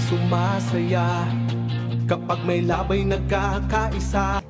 sumasaya kapag may labay nagkakaisa.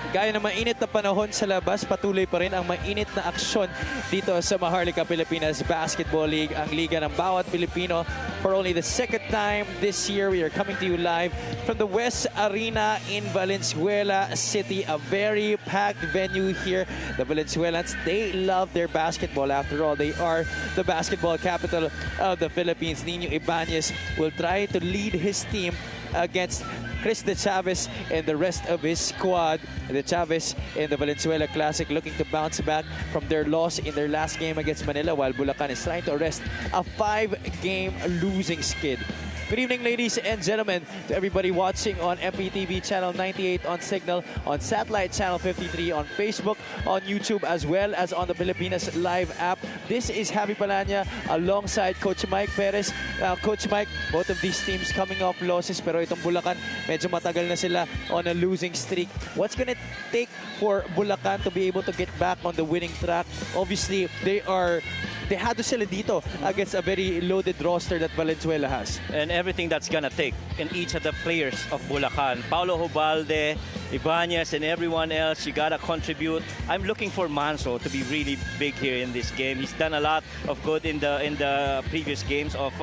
Gaya ng mainit na panahon sa labas, patuloy pa rin ang mainit na aksyon dito sa Maharlika Pilipinas Basketball League, ang liga ng bawat Pilipino. For only the second time this year, we are coming to you live from the West Arena in Valenzuela City, a very packed venue here. The Valenzuelans, they love their basketball. After all, they are the basketball capital of the Philippines. Nino Ibanez will try to lead his team against Chris De Chavez and the rest of his squad. De Chavez in the Valenzuela Classic looking to bounce back from their loss in their last game against Manila, while Bulacan is trying to arrest a 5-game losing skid. Good evening, ladies and gentlemen, to everybody watching on MPTV Channel 98 on Signal, on Satellite Channel 53, on Facebook, on YouTube, as well as on the Pilipinas Live app. This is Javi Palanya alongside Coach Mike Perez. Coach Mike, both of these teams coming off losses, pero itong Bulacan, medyo matagal na sila on a losing streak. What's gonna take for Bulacan to be able to get back on the winning track? Obviously, they had to sell it dito against a very loaded roster that Valenzuela has. And everything that's gonna take in each of the players of Bulacan. Paulo Hubalde, Ibanez, and everyone else, you gotta contribute. I'm looking for Manso to be really big here in this game. He's done a lot of good in the previous games of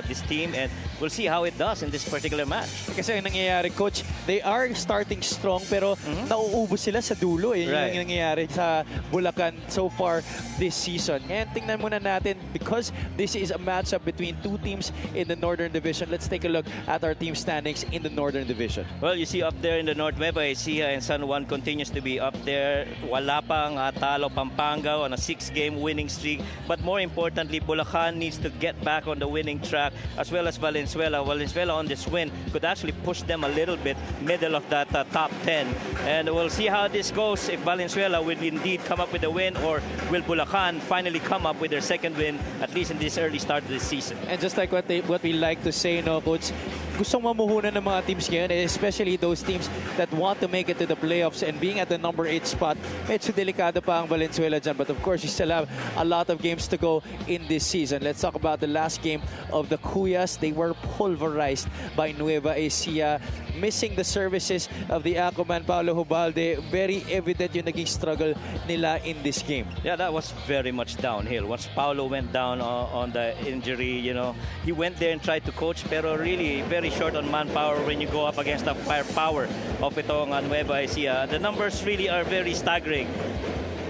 this team, and we'll see how it does in this particular match. Kasi ang nangyayari, Coach, they are starting strong pero nauubos sila sa dulo. Yun yung nangyayari sa Bulacan so far this season. And tingnan muna natin, because this is a matchup between two teams in the Northern Division. Let's take a look at our team standings in the Northern Division. Well, you see up there in the North, Nueva Ecija and San Juan continues to be up there. Wala pang talo Pampanga on a 6-game winning streak. But more importantly, Bulacan needs to get back on the winning track, as well as Valenzuela. Valenzuela on this win could actually push them a little bit middle of that top 10. And we'll see how this goes, if Valenzuela will indeed come up with a win, or will Bulacan finally come up with their second win, at least in this early start of this season. And just like what we like to say, no, Coach, gustong mamuhunan ng mga teams ngayon, especially those teams that want to make it to the playoffs, and being at the number 8 spot, medyo delikado pa ang Valenzuela dyan. But of course, you still have a lot of games to go in this season. Let's talk about the last game of the Cuyas. They were pulverized by Nueva Ecija, missing the services of the Aquaman Paulo Hubalde. Very evident yung naging struggle nila in this game. Yeah, that was very much downhill. Once Paulo went down on the injury, you know, he went there and tried to coach, pero really very short on manpower when you go up against the firepower of itong Nueva Ecija. The numbers really are very staggering.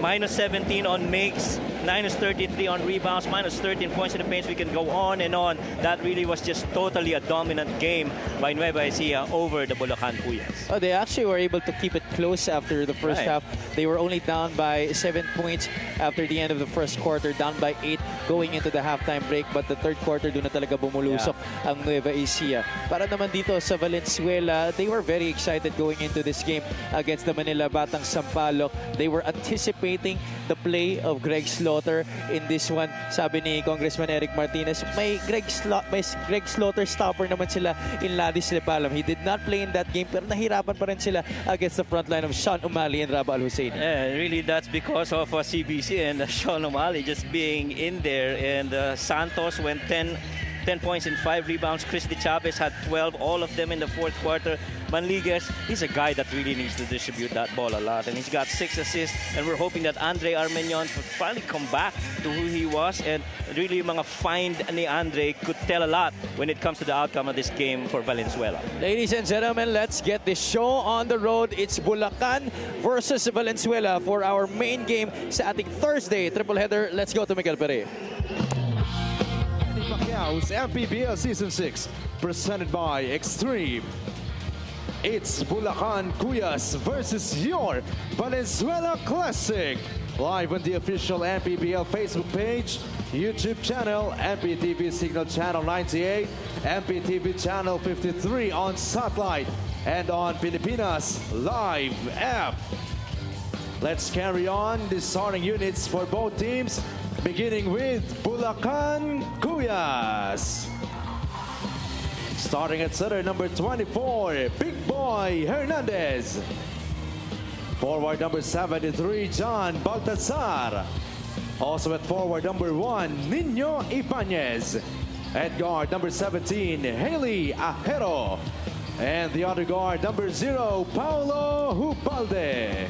Minus 17 on makes, minus 33 on rebounds, minus 13 points in the paint. We can go on and on. That really was just totally a dominant game by Nueva Ecija over the Bulacan Cuyas. Oh, they actually were able to keep it close after the first half. They were only down by 7 points after the end of the first quarter, down by 8 going into the halftime break. But the third quarter, doon na talaga bumulusok ang Nueva Ecija. Para naman dito sa Valenzuela, they were very excited going into this game against the Manila Batang Sampaloc. They were anticipating the play of Greg Slaughter in this one. Sabi ni Congressman Eric Martinez, may Greg Slaughter stopper naman sila in Ladis Lepalam. He did not play in that game, pero nahirapan pa rin sila against the front line of Sean Umali and Raba Al-Husseini. Yeah, really that's because of CBC and Sean Umali just being in there. And Santos went 10 points and 5 rebounds. Chris De Chavez had 12, all of them in the fourth quarter. Manliguez, he's a guy that really needs to distribute that ball a lot, and he's got 6 assists, and we're hoping that Andre Armenion would finally come back to who he was, and really mga find ni Andre could tell a lot when it comes to the outcome of this game for Valenzuela. Ladies and gentlemen, let's get this show on the road. It's Bulacan versus Valenzuela for our main game sa ating Thursday triple header. Let's go to Miguel Pere. Pacquiao's MPBL Season 6, presented by Extreme. It's Bulacan Cuyas versus your Valenzuela Classic. Live on the official MPBL Facebook page, YouTube channel, MPTV Signal Channel 98, MPTV Channel 53 on Satellite, and on Pilipinas Live app. Let's carry on the starting units for both teams, beginning with Bulacan Cuyas. Starting at center, number 24, Big Boy Hernandez. Forward number 73, John Baltazar. Also at forward number 1, Nino Ibanez. At guard number 17, Haley Ajero. And the other guard, number 0, Paulo Hubalde.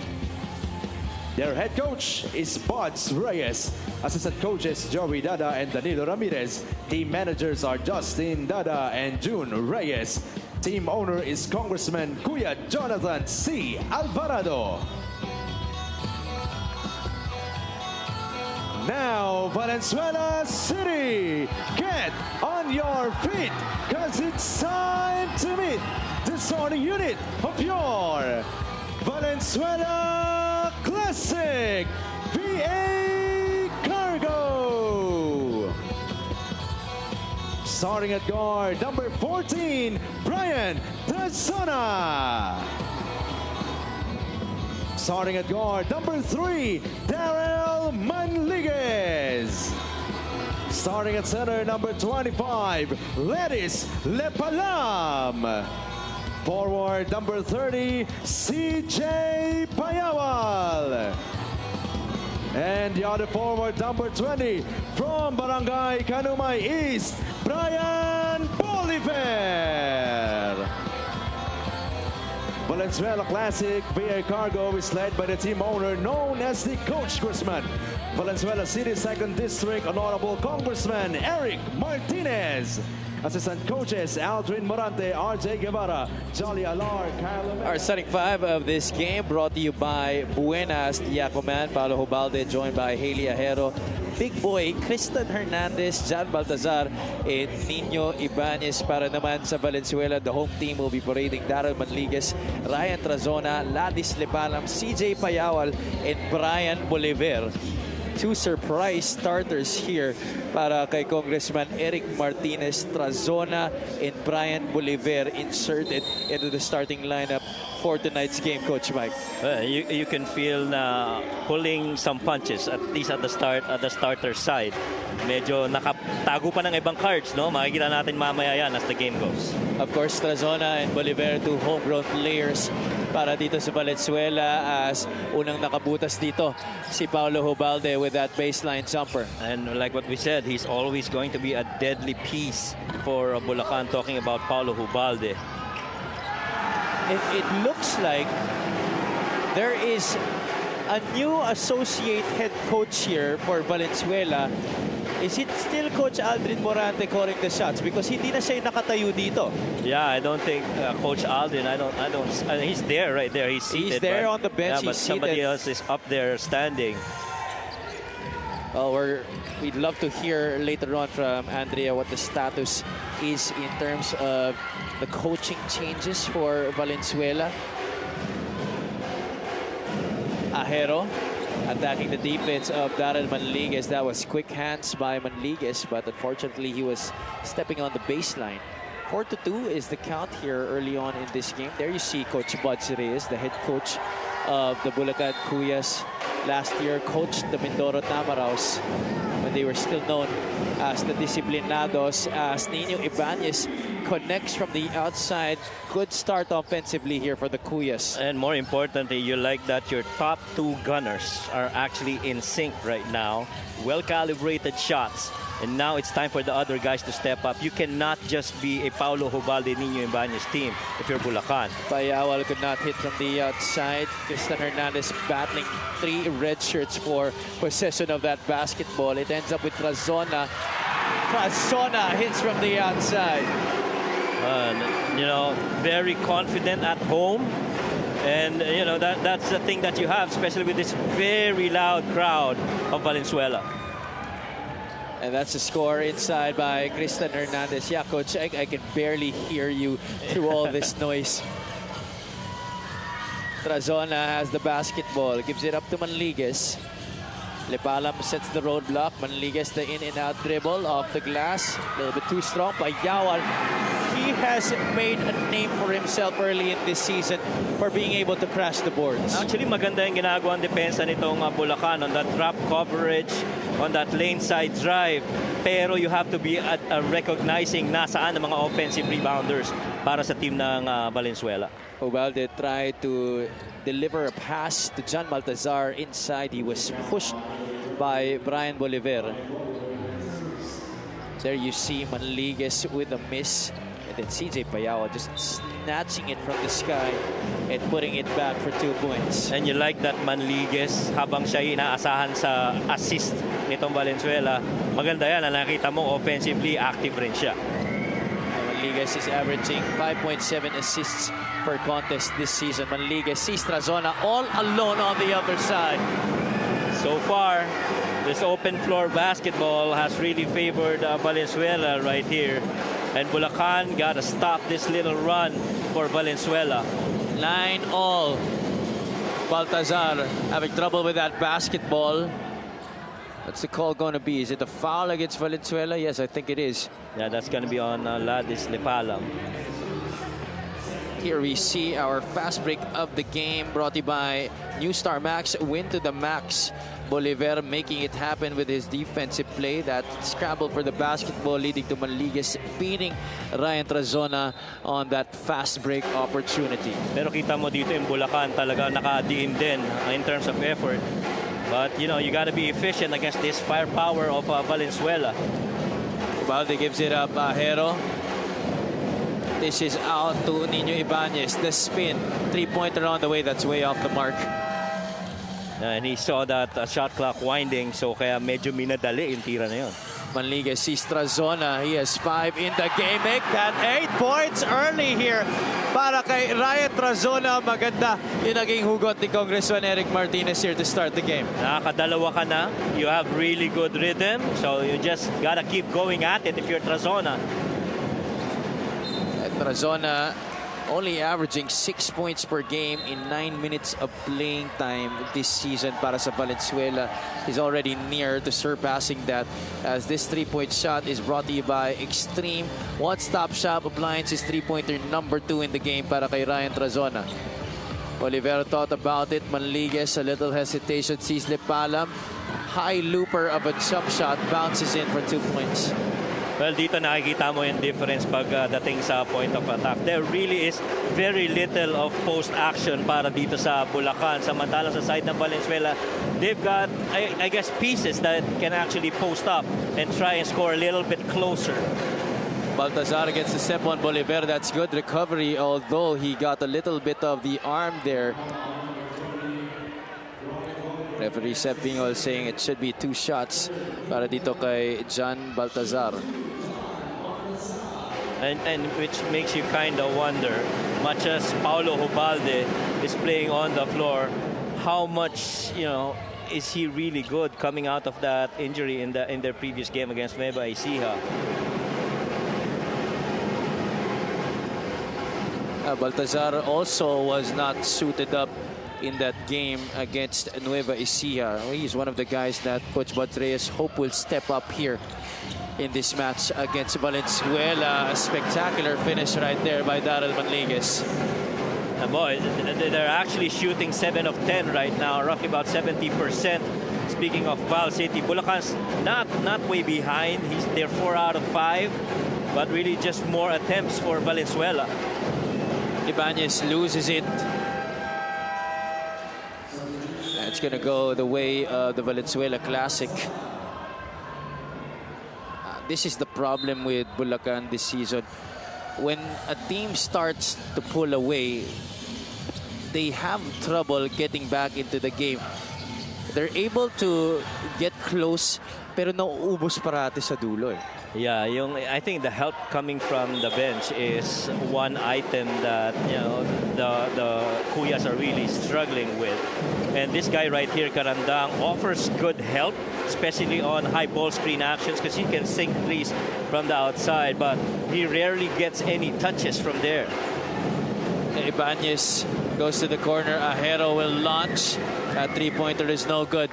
Their head coach is Buds Reyes. Assistant coaches, Joey Dada and Danilo Ramirez. Team managers are Justin Dada and June Reyes. Team owner is Congressman Kuya Jonathan C. Alvarado. Now, Valenzuela City, get on your feet, because it's time to meet the starting unit of your Valenzuela Classic VA Cargo. Starting at guard, number 14, Brian Trazona. Starting at guard, number 3, Darrell Manliguez. Starting at center, number 25, Ledis Lepalam. Forward, number 30, CJ Payawal. And the other forward, number 20, from Barangay Kanumay East, Brian Bolivar. Valenzuela Classic VA Cargo is led by the team owner known as the Coach Guzman. Valenzuela City 2nd District Honorable Congressman Eric Martinez. Assistant coaches Aldrin Morante, RJ Guevara, Jolly Alar, Kyle. Our starting 5 of this game brought to you by Buenas, Diacoman, Paulo Hubalde, joined by Haley Ajero, Big Boy, Kristen Hernandez, John Baltazar, and Nino Ibanez. Para naman sa Valenzuela, the home team will be parading Darrell Manliguez, Ryan Trazona, Ladis Lepalam, CJ Payawal, and Brian Bolivar. 2 surprise starters here para kay Congressman Eric Martinez. Trazona and Brian Bolivar inserted into the starting lineup for tonight's game, Coach Mike. You can feel na pulling some punches, at least at the starter side. Medyo nakatago pa ng ibang cards, no? Makikita natin mamaya yan as the game goes. Of course, Trazona and Bolivar, 2 homegrown players para dito sa Valenzuela, as unang nakabutas dito si Paulo Hubalde with that baseline jumper. And like what we said, he's always going to be a deadly piece for Bulacan, talking about Paulo Hubalde. It looks like there is a new associate head coach here for Valenzuela. Is it still Coach Aldrin Morante calling the shots? Because hindi na siya nakatayo dito. Yeah, I don't think Coach Aldrin. He's there, right there. He's seated. He's there on the bench. Yeah, but somebody else is up there standing. Oh, we'd love to hear later on from Andrea what the status is in terms of the coaching changes for Valenzuela. Ajero attacking the defense of Darrell Manliguez. That was quick hands by Manliguez, but unfortunately he was stepping on the baseline. 4-2 is the count here early on in this game. There you see Coach Buds Reyes, the head coach of the Bulacan Cuyas. Last year coached the Mindoro Tamaraws when they were still known as the Disciplinados, as Nino Ibanez connects from the outside. Good start offensively here for the Cuyas. And more importantly, you like that your top 2 gunners are actually in sync right now. Well-calibrated shots. And now it's time for the other guys to step up. You cannot just be a Paulo Hubalde, Nino Ibanez team if you're Bulacan. Payawal could not hit from the outside. Kristen Hernandez battling 3 red shirts for possession of that basketball. It ends up with Trazona. Trazona hits from the outside. You know, very confident at home. And, you know, that's the thing that you have, especially with this very loud crowd of Valenzuela. And that's the score inside by Kristen Hernandez. Yeah, Coach, I can barely hear you through all this noise. Trazona has the basketball, gives it up to Manliguez. Lepalam sets the roadblock. Manliguez, the in and out dribble off the glass. A little bit too strong by Yawal. He has made a name for himself early in this season for being able to crash the boards. Actually, maganda yung ginagawa ang depensa nitong Bulacan on that drop coverage, on that lane side drive. Pero you have to be at recognizing nasaan ang mga offensive rebounders para sa team ng Valenzuela. Hubalde tried to deliver a pass to John Baltazar inside. He was pushed by Brian Bolivar. There you see Manliguez with a miss. And And then CJ Payao just snatching it from the sky and putting it back for 2 points. And you like that Manligues, habang siya inaasahan sa assist nitong Valenzuela, maganda yan na nakita mo offensively active rin siya. Manligues is averaging 5.7 assists per contest this season. Manligues sees Trazona all alone on the other side. So far, this open floor basketball has really favored Valenzuela right here. And Bulacan got to stop this little run for Valenzuela. 9-all. Baltazar having trouble with that basketball. What's the call going to be? Is it a foul against Valenzuela? Yes, I think it is. Yeah, that's going to be on Ladis Lepalam. Here we see our fast break of the game brought to you by New Star Max. Win to the max. Bolivar making it happen with his defensive play. That scramble for the basketball leading to Manligues beating Ryan Trazona on that fast break opportunity. Pero kita mo dito in Bulacan talaga nakadiin din in terms of effort. But you know, you got to be efficient against this firepower of Valenzuela. Ubalde gives it up. Hero. This is out to Nino Ibanez. The spin. 3-pointer on the way. That's way off the mark. And he saw that shot clock winding, so kaya medyo minadali yung tira na yun. Manligues sees Trazona. He has 5 in the game. Make that 8 points early here para kay Ryan Trazona. Maganda yung naging hugot ni Congressman Eric Martinez here to start the game. Nakakadalawa ka na. You have really good rhythm, so you just gotta keep going at it if you're Trazona. Trazona only averaging 6 points per game in 9 minutes of playing time this season para sa Valenzuela. He's already near to surpassing that, as this 3-point shot is brought to you by Extreme One-Stop Shop Appliances. 3-pointer number 2 in the game para kay Ryan Trazona. Oliver thought about it. Manligues, a little hesitation, sees Lepalam. High looper of a jump shot, bounces in for 2 points. Well, dito nakikita mo yung difference pag dating sa point of attack. There really is very little of post-action para dito sa Bulacan. Samantala sa side ng Valenzuela, they've got, I guess, pieces that can actually post up and try and score a little bit closer. Baltazar gets the step on Bolivar. That's good recovery, although he got a little bit of the arm there. Referee Sep Bingol saying it should be 2 shots para dito kay John Baltazar. And which makes you kind of wonder, much as Paulo Ubalde is playing on the floor, how much, you know, is he really good coming out of that injury in their previous game against Nueva Ecija? Baltazar also was not suited up in that game against Nueva Ecija. He's one of the guys that Coach Badreyes hope will step up here in this match against Valenzuela. A spectacular finish right there by Daryl Manligues. Boy, they're actually shooting 7 of 10 right now, roughly about 70%. Speaking of Val City, Bulacan's not way behind. They're 4 out of 5, but really just more attempts for Valenzuela. Ibanez loses it. It's going to go the way of the Valenzuela Classic. This is the problem with Bulacan this season. When a team starts to pull away, they have trouble getting back into the game. They're able to get close, pero nauubos parati sa dulo eh. Yeah, I think the help coming from the bench is one item that, you know, the Kuyas are really struggling with. And this guy right here, Karandang, offers good help, especially on high ball screen actions, because he can sink threes from the outside, but he rarely gets any touches from there. Ibanez goes to the corner. Ajero will launch. That 3-pointer is no good.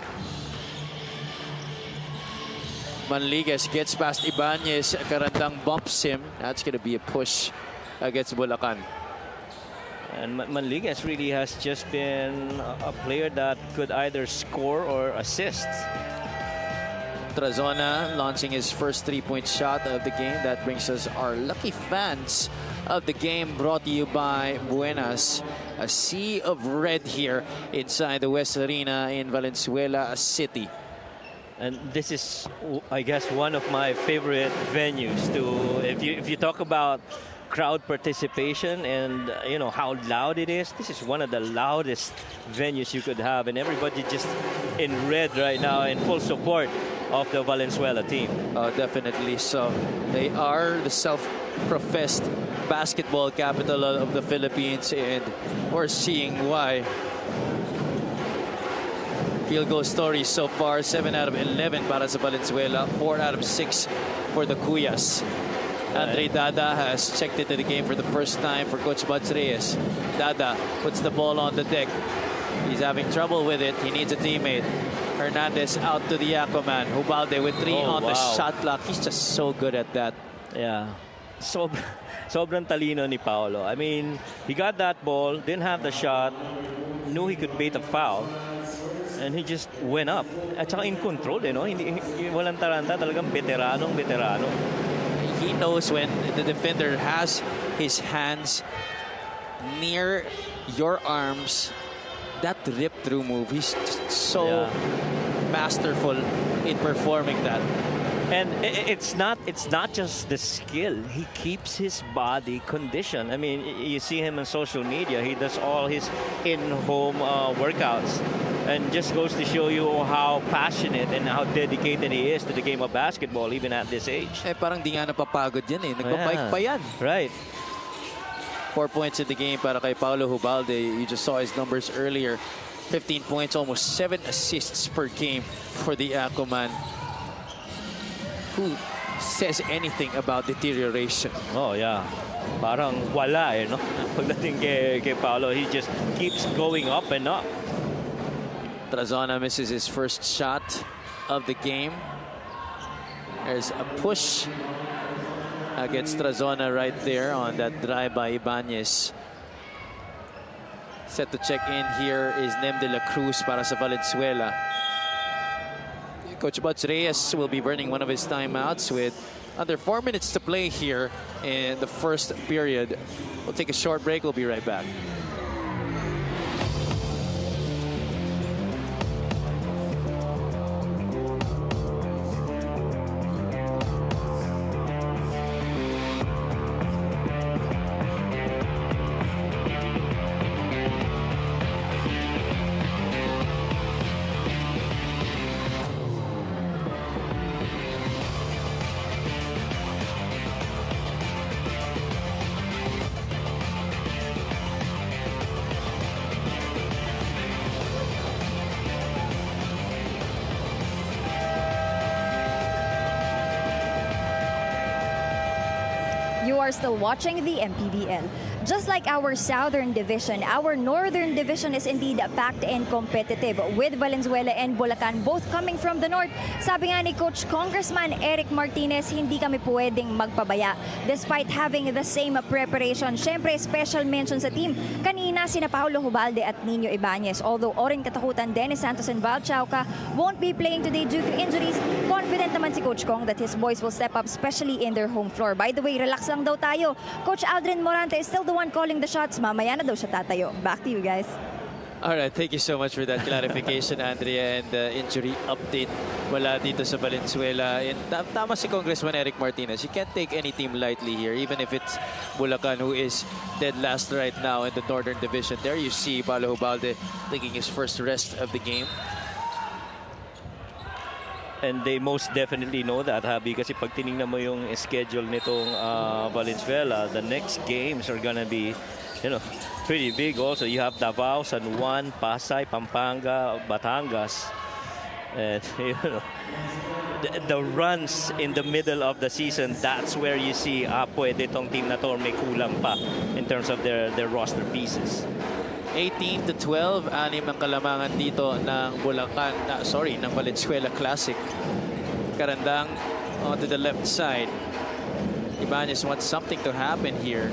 Manligues gets past Ibanez. Karandang bumps him. That's going to be a push against Bulacan. And Manligues really has just been a player that could either score or assist. Trazona launching his first 3-point shot of the game. That brings us our lucky fans of the game, brought to you by Buenas. A sea of red here inside the West Arena in Valenzuela City. And this is, I guess, one of my favorite venues to, if you talk about crowd participation and how loud it is. This is one of the loudest venues you could have, and everybody just in red right now in full support of the Valenzuela team. Definitely so. They are the self-professed basketball capital of the Philippines, and we're seeing why. Field goal story so far, 7 out of 11 para sa Valenzuela, 4 out of 6 for the Cuyas. Andre Dada has checked into the game for the first time for Coach Buds Reyes. Dada puts the ball on the deck. He's having trouble with it. He needs a teammate. Hernandez out to the Aquaman. Hubalde with 3 on the shot clock. He's just so good at that. Yeah. Sobrang talino ni Paolo. I mean, he got that ball, didn't have the shot, knew he could bait a foul, and he just went up. At saka in control, Hindi, walang taranta, talagang veterano. He knows when the defender has his hands near your arms. That rip-through move, he's just so masterful in performing that. And it's not just the skill. He keeps his body conditioned. I mean, you see him on social media. He does all his in-home workouts. And just goes to show you how passionate and how dedicated he is to the game of basketball, even at this age. Parang di nga napapagod yan eh. Nagpapike pa yan. Right. 4 points in the game para kay Paulo Hubalde. You just saw his numbers earlier. 15 points, almost 7 assists per game for the Aquaman. Who says anything about deterioration? Oh, yeah. Parang wala no? Pagdating kay Paulo, he just keeps going up and up. Trazona misses his first shot of the game. There's a push against Trazona right there on that drive by Ibanez. Set to check in here is Nem de la Cruz para sa Valenzuela. Coach Buds Reyes will be burning one of his timeouts with under 4 minutes to play here in the first period. We'll take a short break. We'll be right back. You are still watching the MPBL. Just like our Southern Division, our Northern Division is indeed packed and competitive with Valenzuela and Bulacan both coming from the North. Sabi nga ni Coach Congressman Eric Martinez, hindi kami pwedeng magpabaya. Despite having the same preparation, syempre special mention sa team. Kanina sina Paulo Hubalde at Nino Ibanez. Although Oren Katakutan, Dennis Santos and Val Chauca won't be playing today due to injuries, confident naman si Coach Kong that his boys will step up, especially in their home floor. By the way, relax lang daw tayo. Coach Aldrin Morante is still the one calling the shots. Mamaya na daw siya tatayo. Back to you guys. All right, thank you so much for that clarification, Andrea, and the injury update wala dito sa Valenzuela. And tama si Congressman Eric Martinez. You can't take any team lightly here, even if it's Bulacan, who is dead last right now in the Northern Division. There you see Paulo Hubalde taking his first rest of the game. And they most definitely know that, Habi, kasi pag tinignan mo yung schedule nitong Valenzuela, the next games are gonna be, pretty big also. You have Davao, San Juan, Pasay, Pampanga, Batangas. And, the runs in the middle of the season, that's where you see, pwede tong team na to may kulang pa in terms of their roster pieces. 18-12, anim ang kalamangan dito ng ng Valenzuela Classic. Karandang onto the left side. Ibanez wants something to happen here.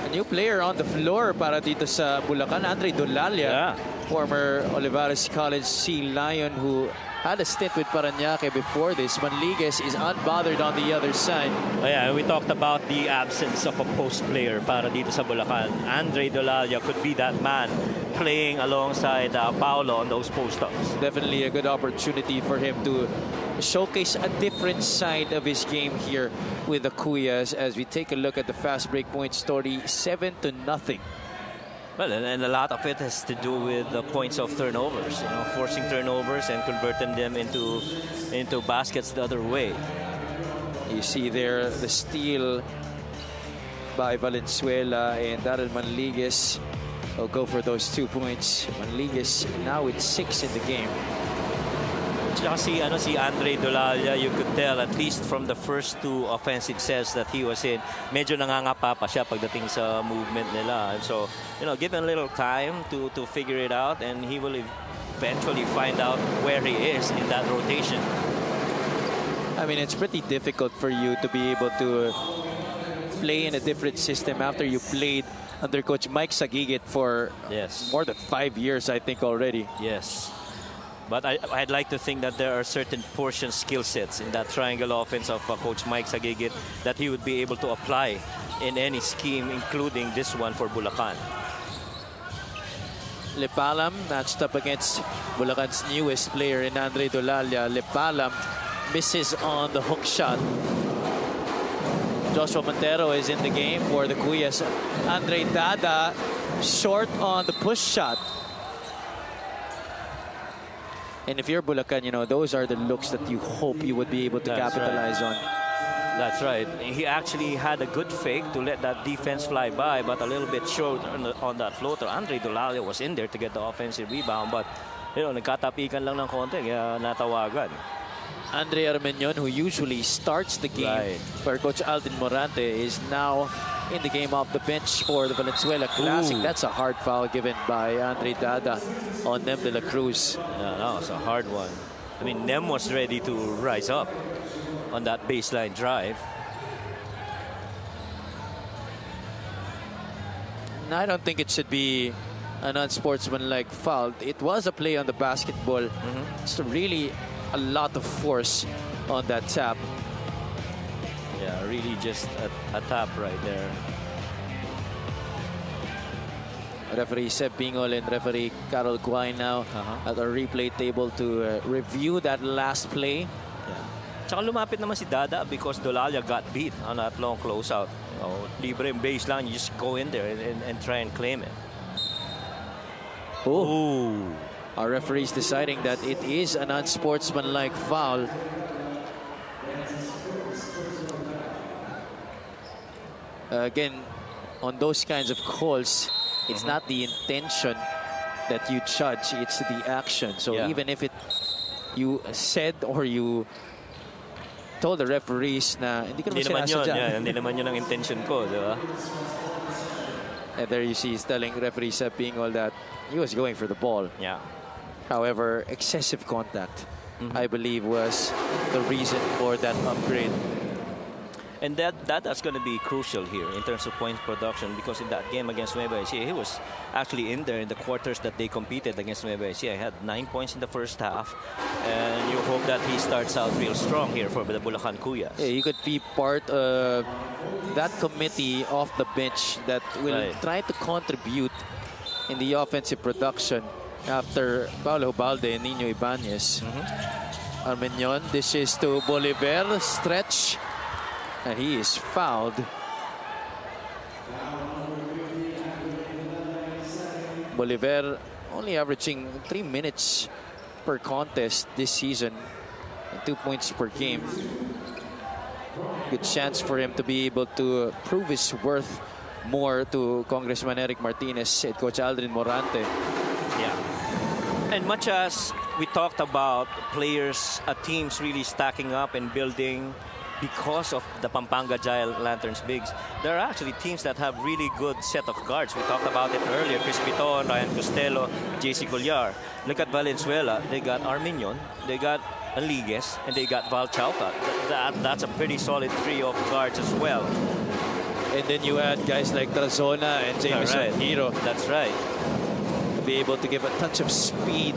A new player on the floor para dito sa Bulacan, Andre Dolalia, former Olivares College Sea Lion who had a stint with Parañaque before this. Manliguez is unbothered on the other side. Oh yeah, we talked about the absence of a post player para dito sa Bulacan. Andre Dolalia could be that man playing alongside Paulo on those post-ups. Definitely a good opportunity for him to showcase a different side of his game here with the Cuyas as we take a look at the fast break point story, 7-0. Well, and a lot of it has to do with the points of turnovers, forcing turnovers and converting them into baskets the other way. You see there the steal by Valenzuela, and Daryl Manligues will go for those 2 points. Manligues now with 6 in the game. Tsaka si Andre Dolalia, you could tell at least from the first 2 offensive sets that he was in, medyo nangangapa pa siya pagdating sa movement nila. And so, give him a little time to figure it out, and he will eventually find out where he is in that rotation. I mean, it's pretty difficult for you to be able to play in a different system after you played under Coach Mike Sagigit for more than 5 years, I think, already. Yes. But I'd like to think that there are certain portion skill sets in that triangle offense of Coach Mike Sagigit that he would be able to apply in any scheme, including this one for Bulacan. Lepalam matched up against Bulacan's newest player in Andre Dolalia. Lepalam misses on the hook shot. Joshua Montero is in the game for the Cuyas. Andre Dada short on the push shot. And if you're Bulacan, those are the looks that you hope you would be able to capitalize on. That's right. He actually had a good fake to let that defense fly by, but a little bit short on that floater. Andre Dolalia was in there to get the offensive rebound, but nagkatapikan lang ng konti, kaya natawagan. Andre Armenion, who usually starts the game for Coach Alden Morante, is now in the game off the bench for the Valenzuela Classic. That's a hard foul given by Andre Dada on Nem de la Cruz. Yeah, no, it's a hard one. I mean, Nem was ready to rise up on that baseline drive. I don't think it should be an unsportsmanlike foul. It was a play on the basketball. It's really a lot of force on that tap. Yeah, really just a tap right there. Referee Seb Bingol and referee Carol Guay now at our replay table to review that last play. Yeah. Tsaka lumapit naman si Dada because Dolalia got beat on that long closeout. Libre yung baseline, you just go in there and try and claim it. Oh. Our referee is deciding that it is an unsportsmanlike foul. Again, on those kinds of calls, it's not the intention that you judge, it's the action. So even if you said or you told the referees na hindi ko naman sinasadya. Hindi naman yun ang intention ko, di ba? And there you see he's telling referee Sep Bingol that he was going for the ball. Yeah. However, excessive contact, I believe, was the reason for that upgrade. And that's going to be crucial here in terms of points production, because in that game against Nueva Ecija, he was actually in there in the quarters that they competed against Nueva Ecija. He had 9 points in the first half, and you hope that he starts out real strong here for the Bulacan Cuyas. Yeah, he could be part of that committee off the bench that will try to contribute in the offensive production after Paulo Balde and Nino Ibanez. Armenion, this is to Bolivar, stretch. And he is fouled. Bolivar only averaging 3 minutes per contest this season and 2 points per game. Good chance for him to be able to prove his worth more to Congressman Eric Martinez and Coach Aldrin Morante. Yeah. And much as we talked about players, teams really stacking up and building because of the Pampanga Giant Lanterns bigs, there are actually teams that have really good set of guards. We talked about it earlier. Chris Piton, Ryan Costello, JC Collar. Look at Valenzuela. They got Arminion, they got Aliguez, and they got Val Chauca. That's a pretty solid trio of guards as well. And then you add guys like Tarazona and Jameson Hero. That's right. To be able to give a touch of speed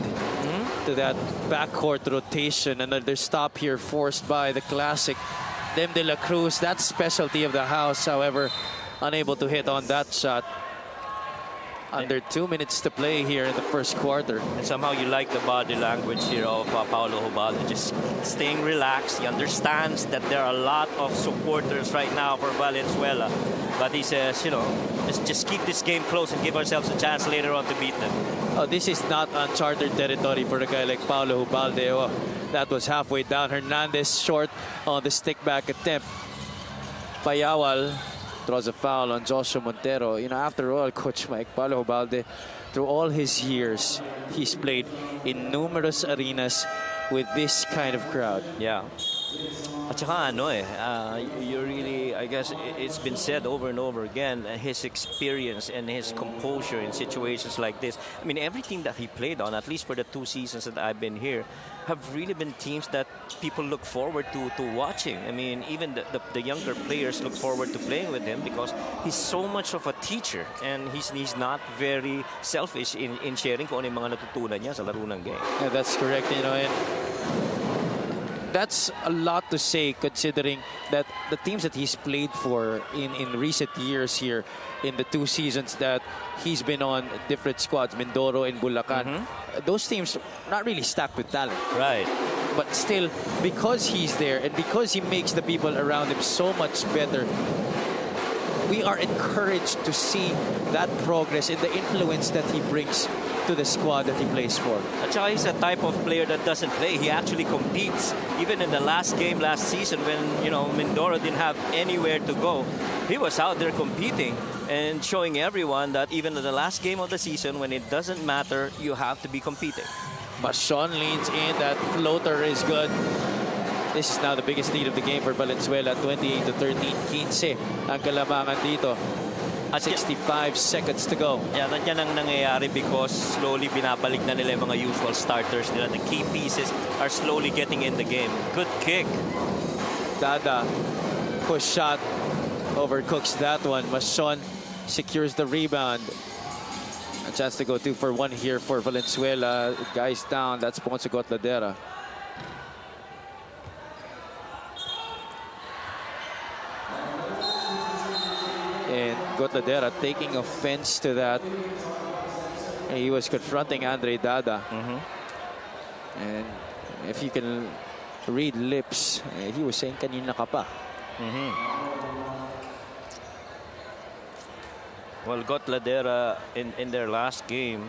to that backcourt rotation. Another stop here forced by the classic Nem de la Cruz. That's specialty of the house, however, unable to hit on that shot. Under 2 minutes to play here in the first quarter. And somehow you like the body language here of Paulo Hubalde, just staying relaxed. He understands that there are a lot of supporters right now for Valenzuela. But he says, you know, just keep this game close and give ourselves a chance later on to beat them. Oh, this is not uncharted territory for a guy like Paulo Hubalde. Oh, that was halfway down. Hernandez short on the stick back attempt. Payawal draws a foul on Joshua Montero. You know, after all, Coach Mike, Paulo Hubalde, through all his years, he's played in numerous arenas with this kind of crowd. Yeah. At saka you really, I guess it's been said over and over again, his experience and his composure in situations like this. I mean, everything that he played on, at least for the 2 seasons that I've been here, have really been teams that people look forward to watching. I mean, even the younger players look forward to playing with him because he's so much of a teacher and he's not very selfish in sharing kung ano yung mga natutunan niya sa laro ng game. Yeah, that's correct. You know, and that's a lot to say considering that the teams that he's played for in recent years here in the 2 seasons that he's been on different squads, Mindoro and Bulacan, those teams not really stacked with talent. Right. But still, because he's there and because he makes the people around him so much better, we are encouraged to see that progress and the influence that he brings to the squad that he plays for. At saka he's a type of player that doesn't play. He actually competes. Even in the last game last season when, you know, Mindoro didn't have anywhere to go, he was out there competing and showing everyone that even in the last game of the season, when it doesn't matter, you have to be competing. Machon leans in. That floater is good. This is now the biggest lead of the game for Valenzuela. 28-13. 15 ang kalamangan dito. At 65 seconds to go. Yeah, nandiyan ang nangyayari because slowly binabalik na nila yung mga usual starters nila. The key pieces are slowly getting in the game. Good kick. Dada, push shot, overcooks that one. Machon secures the rebound. A chance to go 2 for 1 here for Valenzuela. Guys down, that's Ponce Gotladera. And Gotladera taking offense to that. And he was confronting Andre Dada. And if you can read lips, he was saying, kanina ka pa. Well, Gotladera in their last game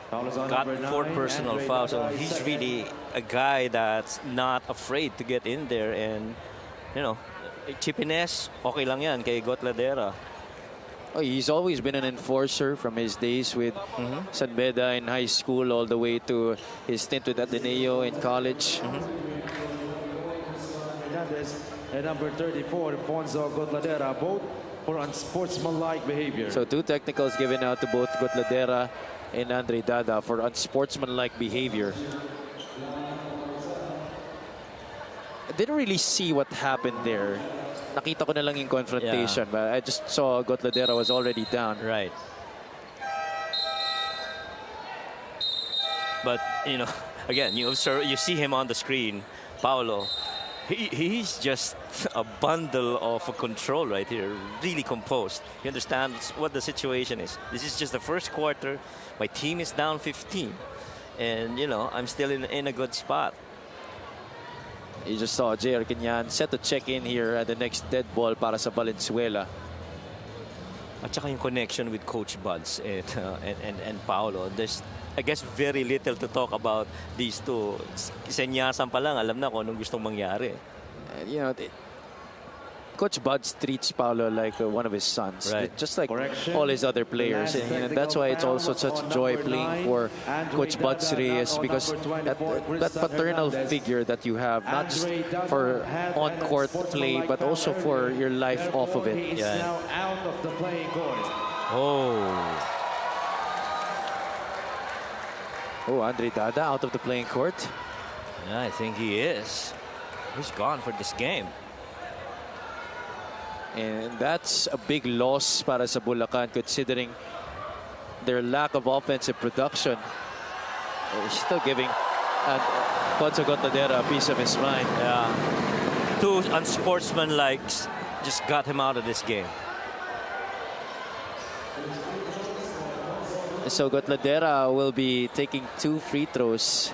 got 4 personal fouls. So he's really a guy that's not afraid to get in there and, you know, chippiness, okay lang yan kay Gotladera. Oh, he's always been an enforcer from his days with San Beda in high school all the way to his stint with Ateneo in college. And number 34, Ponzo Gotladera, both for unsportsmanlike behavior. So 2 technicals given out to both Gotladera and Andre Dada for unsportsmanlike behavior. I didn't really see what happened there. Nakita ko na lang yung confrontation, but I just saw Gotladera was already down. Right. But, you know, again, you see him on the screen, Paulo. He's just a bundle of control right here, really composed. He understands what the situation is. This is just the first quarter. My team is down 15. And, you know, I'm still in a good spot. You just saw J.R. Kenyan set to check in here at the next dead ball para sa Valenzuela. At saka yung connection with Coach Buds and Paulo. There's, I guess, very little to talk about these two. Senyasan pa lang, alam na kung anong gustong mangyari. You know, Coach Buds treats Paulo like one of his sons, right. Just like all his other players. And that's why it's also such joy playing for Coach Buds Reyes, because that paternal figure that you have, not just for on-court play, but also for your life off of it. Yeah. Oh, Andre Dada out of the playing court. Yeah, I think he is. He's gone for this game. And that's a big loss para sa Bulacan considering their lack of offensive production. Still giving Ponce Gotladera a piece of his mind. Yeah. 2 unsportsmanlike just got him out of this game. So Gotladera will be taking 2 free throws.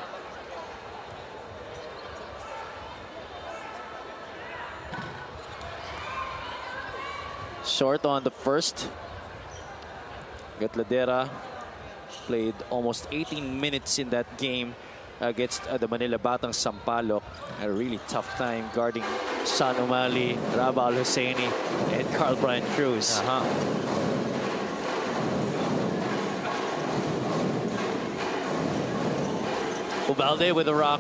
Short on the first. Gotladera played almost 18 minutes in that game against the Manila Batang Sampaloc. A really tough time guarding Sean Umali, Raba Al-Husseini, and Carl Brian Cruz. Ubalde with a rock.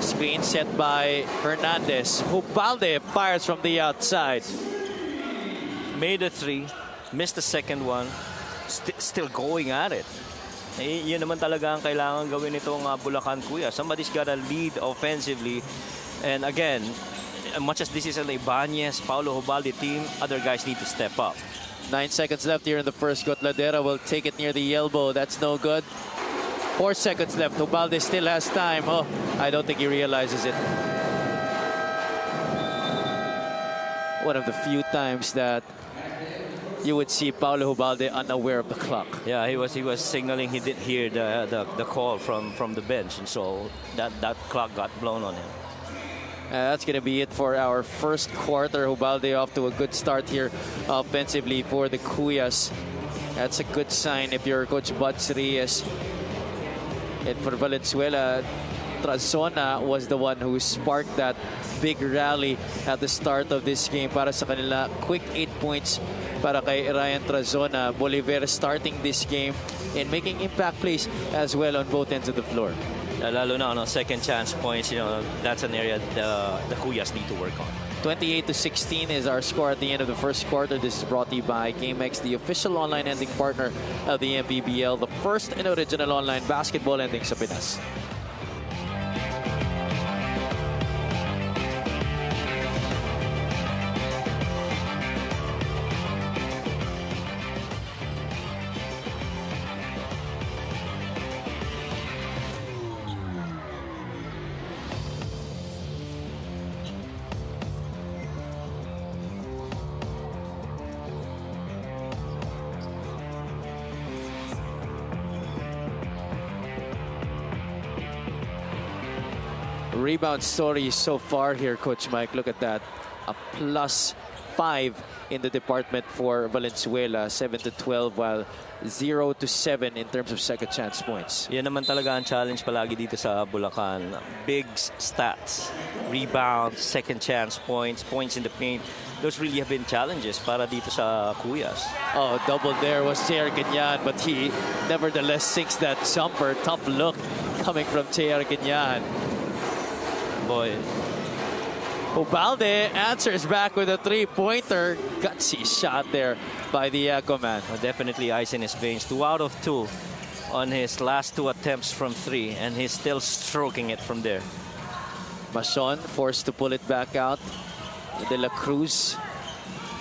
Screen set by Hernandez. Ubalde fires from the outside. Made a 3, missed the second one, still going at it. Yun naman talaga ang kailangan gawin itong Bulacan Kuya. Somebody's got to lead offensively. And again, much as this is an Ibanez, Paulo Ubalde team, other guys need to step up. 9 seconds left here in the first. Gotladera will take it near the elbow. That's no good. 4 seconds left. Ubalde still has time. Oh, I don't think he realizes it. One of the few times that you would see Paulo Ubalde unaware of the clock. Yeah, he was signaling he didn't hear the call from the bench, and so that clock got blown on him. That's going to be it for our first quarter. Ubalde off to a good start here offensively for the Cuyas. That's a good sign if you're Coach Buds Reyes. And for Valenzuela, Trazona was the one who sparked that big rally at the start of this game para sa kanila. Quick 8 points para kay Ryan Trazona. Bolivar starting this game and making impact plays as well on both ends of the floor. Lalo na on second chance points, that's an area the Cuyas need to work on. 28-16 is our score at the end of the first quarter. This is brought to you by GameX, the official online ending partner of the MPBL, the first and original online basketball ending sa Pinas. Rebound story so far here, Coach Mike. Look at that. A +5 in the department for Valenzuela. 7-12, while 0-7 in terms of second chance points. Yan naman talaga ang challenge palagi dito sa Bulacan. Big stats, rebounds, second chance points, points in the paint. Those really have been challenges para dito sa Cuyas. Oh, double there was J.R. Ganyan, but he nevertheless sinks that jumper. Tough look coming from J.R. Ganyan. Boy. Ubalde answers back with a three-pointer. Gutsy shot there by the Aquaman. Well, definitely ice in his veins. 2 out of 2 on his last 2 attempts from 3, and he's still stroking it from there. Machon forced to pull it back out. De La Cruz.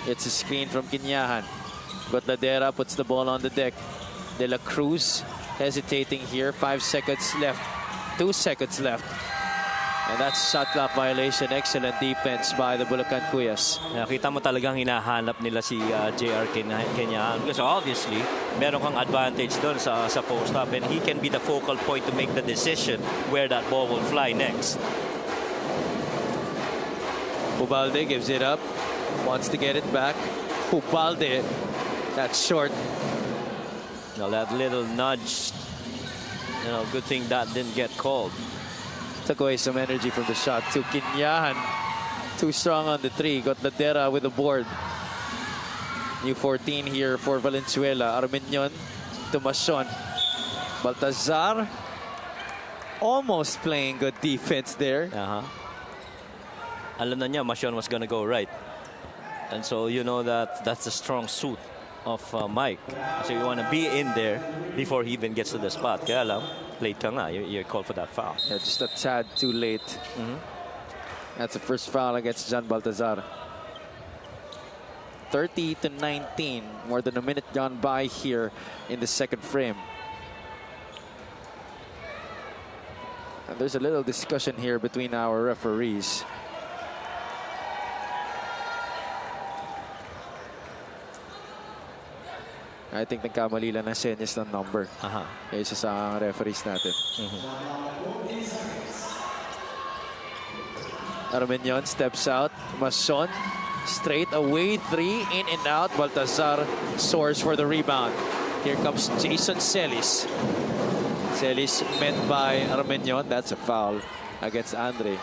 It's a screen from Quinyahan. Gotladera puts the ball on the deck. De La Cruz hesitating here. 5 seconds left. 2 seconds left. And that's shot clock violation. Excellent defense by the Bulacan Cuyas. Nakita mo talagang hinahanap nila si J.R. Kenyan. Because obviously, meron kang advantage doon sa post-up. And he can be the focal point to make the decision where that ball will fly next. Ubalde gives it up. Wants to get it back. Ubalde. That's short. Now that little nudge. Good thing that didn't get called. Took away some energy from the shot to Quinyahan. Too strong on the 3. Gotladera with the board. New 14 here for Valenzuela. Armenion to Machon. Baltazar almost playing good defense there. Alam na niya, Machon was gonna go right. And so you know that's the strong suit of Mike. So you want to be in there before he even gets to the spot. Kaya lang, late ka nga. You're called for that foul. Yeah, just a tad too late. That's the first foul against John Baltazar. 30-19. More than a minute gone by here in the second frame. And there's a little discussion here between our referees. I think nagkamali lang ng senyas ng number. Isa sa referees natin. Armenian steps out. Mason straight away, 3 in and out. Baltazar soars for the rebound. Here comes Jason Celis. Celis met by Armenian. That's a foul against Andre.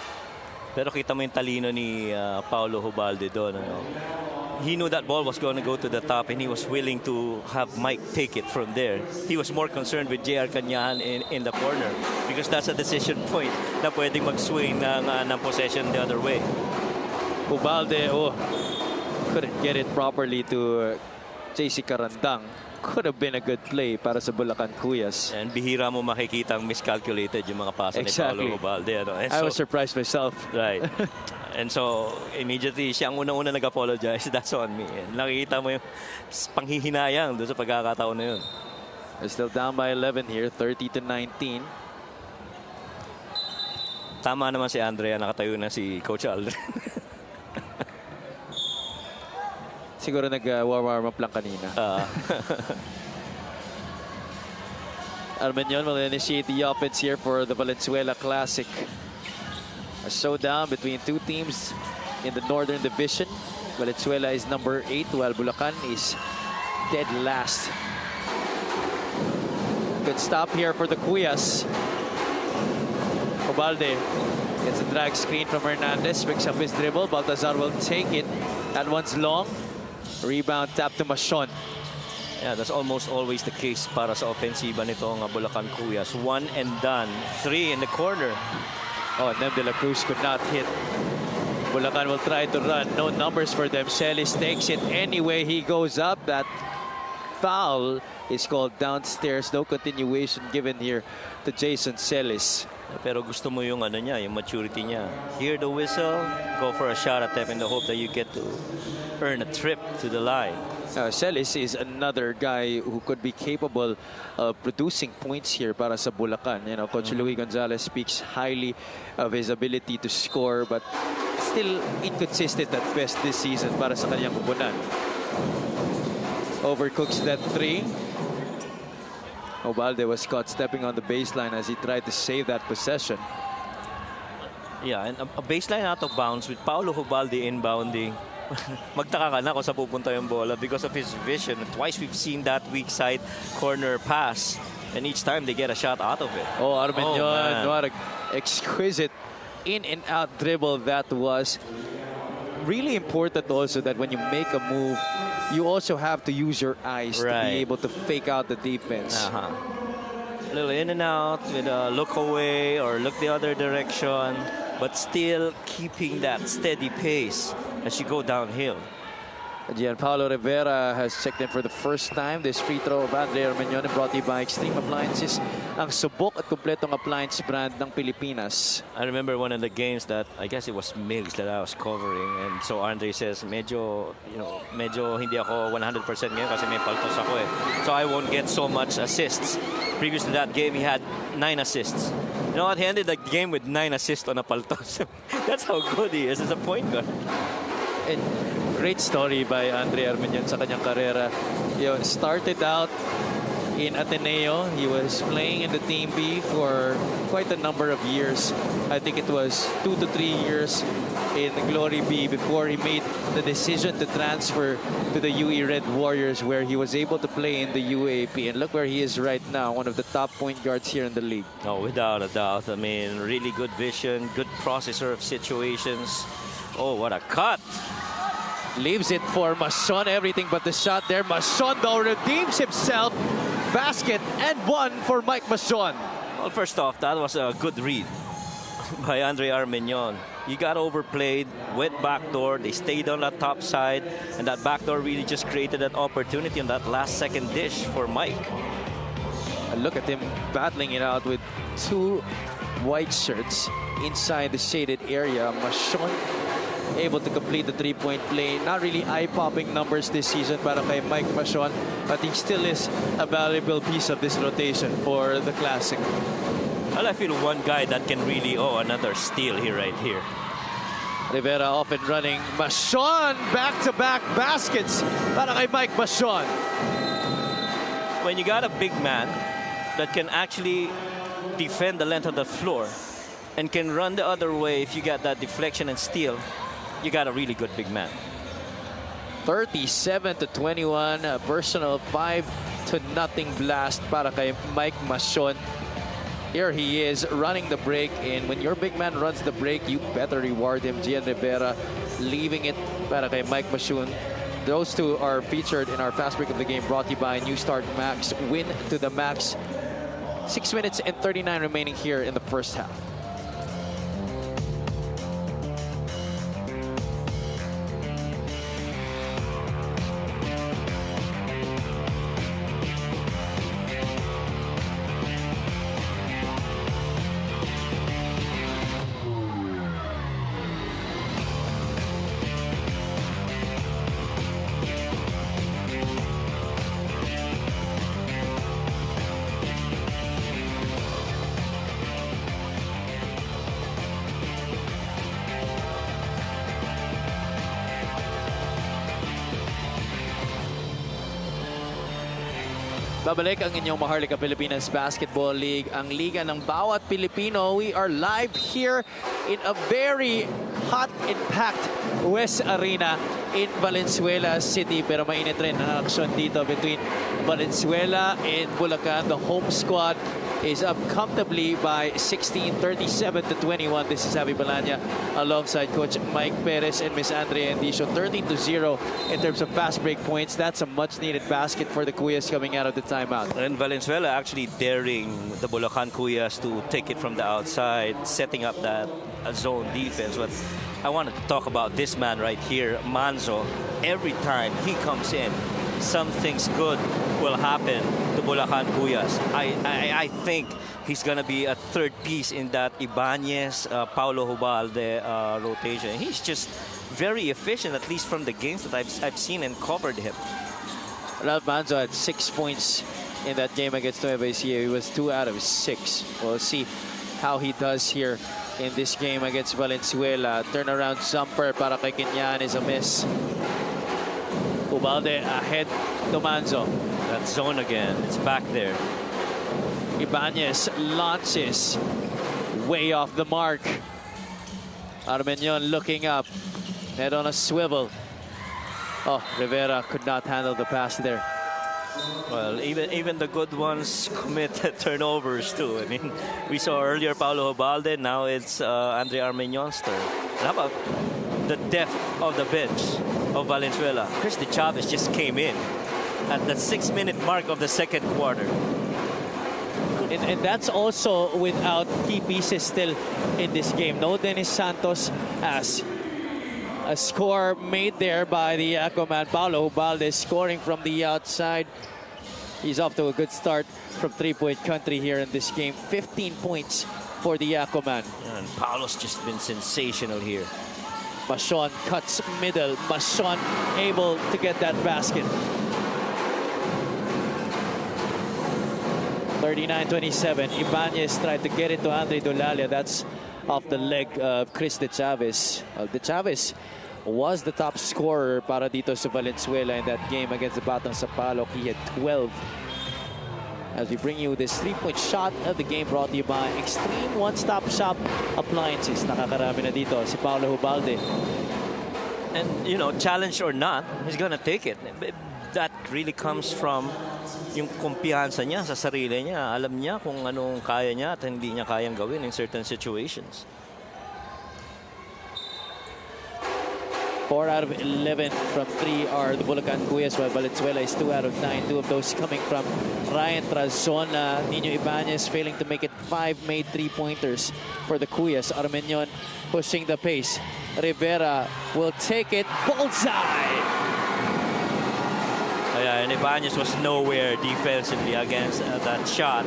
Pero kita mo yung talino ni Paulo Hubalde doon. Ano? He knew that ball was going to go to the top and he was willing to have Mike take it from there. He was more concerned with JR Canyahan in the corner because that's a decision point na pwedeng mag-swing ng possession the other way. Hubalde, couldn't get it properly to JC Carandang. Could have been a good play para sa Bulacan Cuyas. And bihira mo makikita ang miscalculated yung mga pasa ni Paulo Hubalde. Ano? I was surprised myself. Right. And so, immediately, siya ang unang-una nag-apologize. That's on me. And nakikita mo yung panghihinayang doon sa pagkakataon na yun. They're still down by 11 here, 30-19. Tama naman si Andrea, nakatayo na si Coach Aldrin. Siguro nag-warm up lang kanina. Armenian will initiate the offense here for the Valenzuela Classic. A showdown between two teams in the Northern Division. Valenzuela is number 8 while Bulacan is dead last. Good stop here for the Cuyas. Obalde gets a drag screen from Hernandez, picks up his dribble. Baltazar will take it. That one's long. Rebound tap to Machon. Yeah, that's almost always the case para sa ofensiba nitong Bulacan Cuyas. 1 and done. 3 in the corner. Oh, Nem de la Cruz could not hit. Bulacan will try to run. No numbers for them. Celis takes it anyway. He goes up. That foul is called downstairs. No continuation given here to Jason Celis. Pero gusto mo yung ano niya, yung maturity niya. Hear the whistle, go for a shot attempt in the hope that you get to earn a trip to the line. Celis is another guy who could be capable of producing points here para sa Bulacan. You know, Coach Louis Gonzalez speaks highly of his ability to score, but still inconsistent at best this season para sa kanyang kupunan. Overcooks that 3. Obalde was caught stepping on the baseline as he tried to save that possession. Yeah, and a baseline out of bounds with Paulo Hubalde inbounding. Magtaka ka na kung sa pupunta yung bola because of his vision. Twice we've seen that weak side corner pass and each time they get a shot out of it. Oh, Armenian, what an exquisite in and out dribble that was. Really important also that when you make a move, you also have to use your eyes to be able to fake out the defense. A little in and out with a look away or look the other direction, but still keeping that steady pace as you go downhill. Gianpaolo Rivera has checked in for the first time. This free throw of Andre Armenian brought to you by Extreme Appliances, ang subok at kumpletong appliance brand ng Pilipinas. I remember one of the games that I guess it was Mills that I was covering, and so Andre says, medyo hindi ako 100% ngayon kasi may paltos ako eh. So I won't get so much assists. Previous to that game, he had 9 assists. You know what? He ended the game with 9 assists on a paltos. That's how good he is as a point guard. And great story by Andre Armenian sa kanyang karera. You know, started out in Ateneo. He was playing in the Team B for quite a number of years. I think it was 2 to 3 years in the Glory B before he made the decision to transfer to the UE Red Warriors, where he was able to play in the UAP. And look where he is right now, one of the top point guards here in the league. Oh, without a doubt. I mean, really good vision, good processor of situations. Oh, what a cut. Leaves it for Mason, everything but the shot there. Mason though redeems himself. Basket and 1 for Mike Mason. Well, first off, that was a good read by Andre Armenian. He got overplayed, went backdoor. They stayed on that top side, and that backdoor really just created that opportunity on that last second dish for Mike. And look at him battling it out with 2 white shirts inside the shaded area. Mason able to complete the 3-point play. Not really eye-popping numbers this season para kay Mike Mason, but he still is a valuable piece of this rotation for the Classic. Well, I feel one guy that can really, another steal here, right here. Rivera off and running. Mason, back-to-back baskets para kay Mike Mason. when you got a big man that can actually defend the length of the floor and can run the other way if you got that deflection and steal, you got a really good big man. 37-21, a personal 5-0 blast para kay Mike Macion. Here he is running the break, and when your big man runs the break, you better reward him. Gian Rivera leaving it para kay Mike Macion. Those two are featured in our fast break of the game, brought to you by New Start Max. Win to the max. 6 minutes and 39 remaining here in the first half. Babalik ang inyong Maharlika Pilipinas Basketball League, ang liga ng bawat Pilipino. We are live here in a very hot and packed West Arena in Valenzuela City. Pero mainit rin ang aksyon dito between Valenzuela and Bulacan. The home squad is up comfortably by 16, 37-21. This is Javi Balanya alongside Coach Mike Perez and Miss Andrea Endicio. 13-0 in terms of fast break points. That's a much-needed basket for the Cuyas coming out of the timeout. And Valenzuela actually daring the Bulacan Cuyas to take it from the outside, setting up that zone defense. But I wanted to talk about this man right here, Manzo. Every time he comes in, something's good will happen to Bulacan Cuyas. I think he's going to be a third piece in that Ibanez, Paulo Hubalde rotation. He's just very efficient, at least from the games that I've seen and covered him. Ralph Manzo had 6 points in that game against Nueva Ecija. He was 2 out of 6. We'll see how he does here in this game against Valenzuela. Turnaround jumper para kay Kinyan is a miss. Ubalde ahead to Manzo. That zone again, it's back there. Ibanez launches way off the mark. Armeñon looking up, head on a swivel. Oh, Rivera could not handle the pass there. Well, even the good ones commit turnovers too. I mean, we saw earlier Paulo Hubalde, now it's Andre Armeñon's turn. And how about the depth of the bench of Valenzuela? Chris De Chavez just came in at the 6-minute mark of the second quarter. And that's also without key pieces still in this game. No Dennis Santos, as a score made there by the Aquaman. Paulo Hubalde scoring from the outside. He's off to a good start from three-point country here in this game. 15 points for the Aquaman. And Paulo's just been sensational here. Macion cuts middle. Macion able to get that basket. 39-27. Ibanez tried to get it to Andre Dolalia. That's off the leg of Chris De Chavez. De Chavez was the top scorer para dito sa Valenzuela in that game against the Batang Sapaloc. He had 12. As we bring you this 3-point shot of the game, brought to you by Extreme One-Stop Shop Appliances. Nakakarami na dito si Paulo Hubalde. And, you know, challenge or not, he's gonna take it. That really comes from yung kumpiyansa niya sa sarili niya. Alam niya kung anong kaya niya at hindi niya kayang gawin in certain situations. 4 out of 11 from 3 are the Bulacan Cuyas, while Valenzuela is 2 out of 9. 2 of those coming from Ryan Trazona. Nino Ibanez failing to make it 5 made 3-pointers for the Cuyas. Armeñon pushing the pace. Rivera will take it. Bullseye! Yeah, and Ibanez was nowhere defensively against that shot.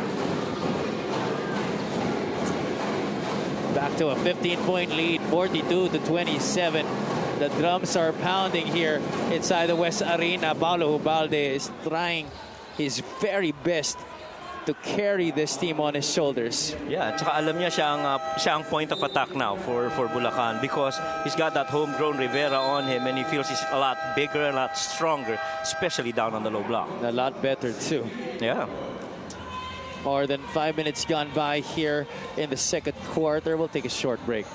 Back to a 15-point lead, 42-27. The drums are pounding here inside the West Arena. Paulo Hubalde is trying his very best to carry this team on his shoulders. Yeah, tsaka alam niya siya ang point of attack now for Bulacan because he's got that homegrown Rivera on him and he feels he's a lot bigger, a lot stronger, especially down on the low block. A lot better too. Yeah. More than 5 minutes gone by here in the second quarter. We'll take a short break.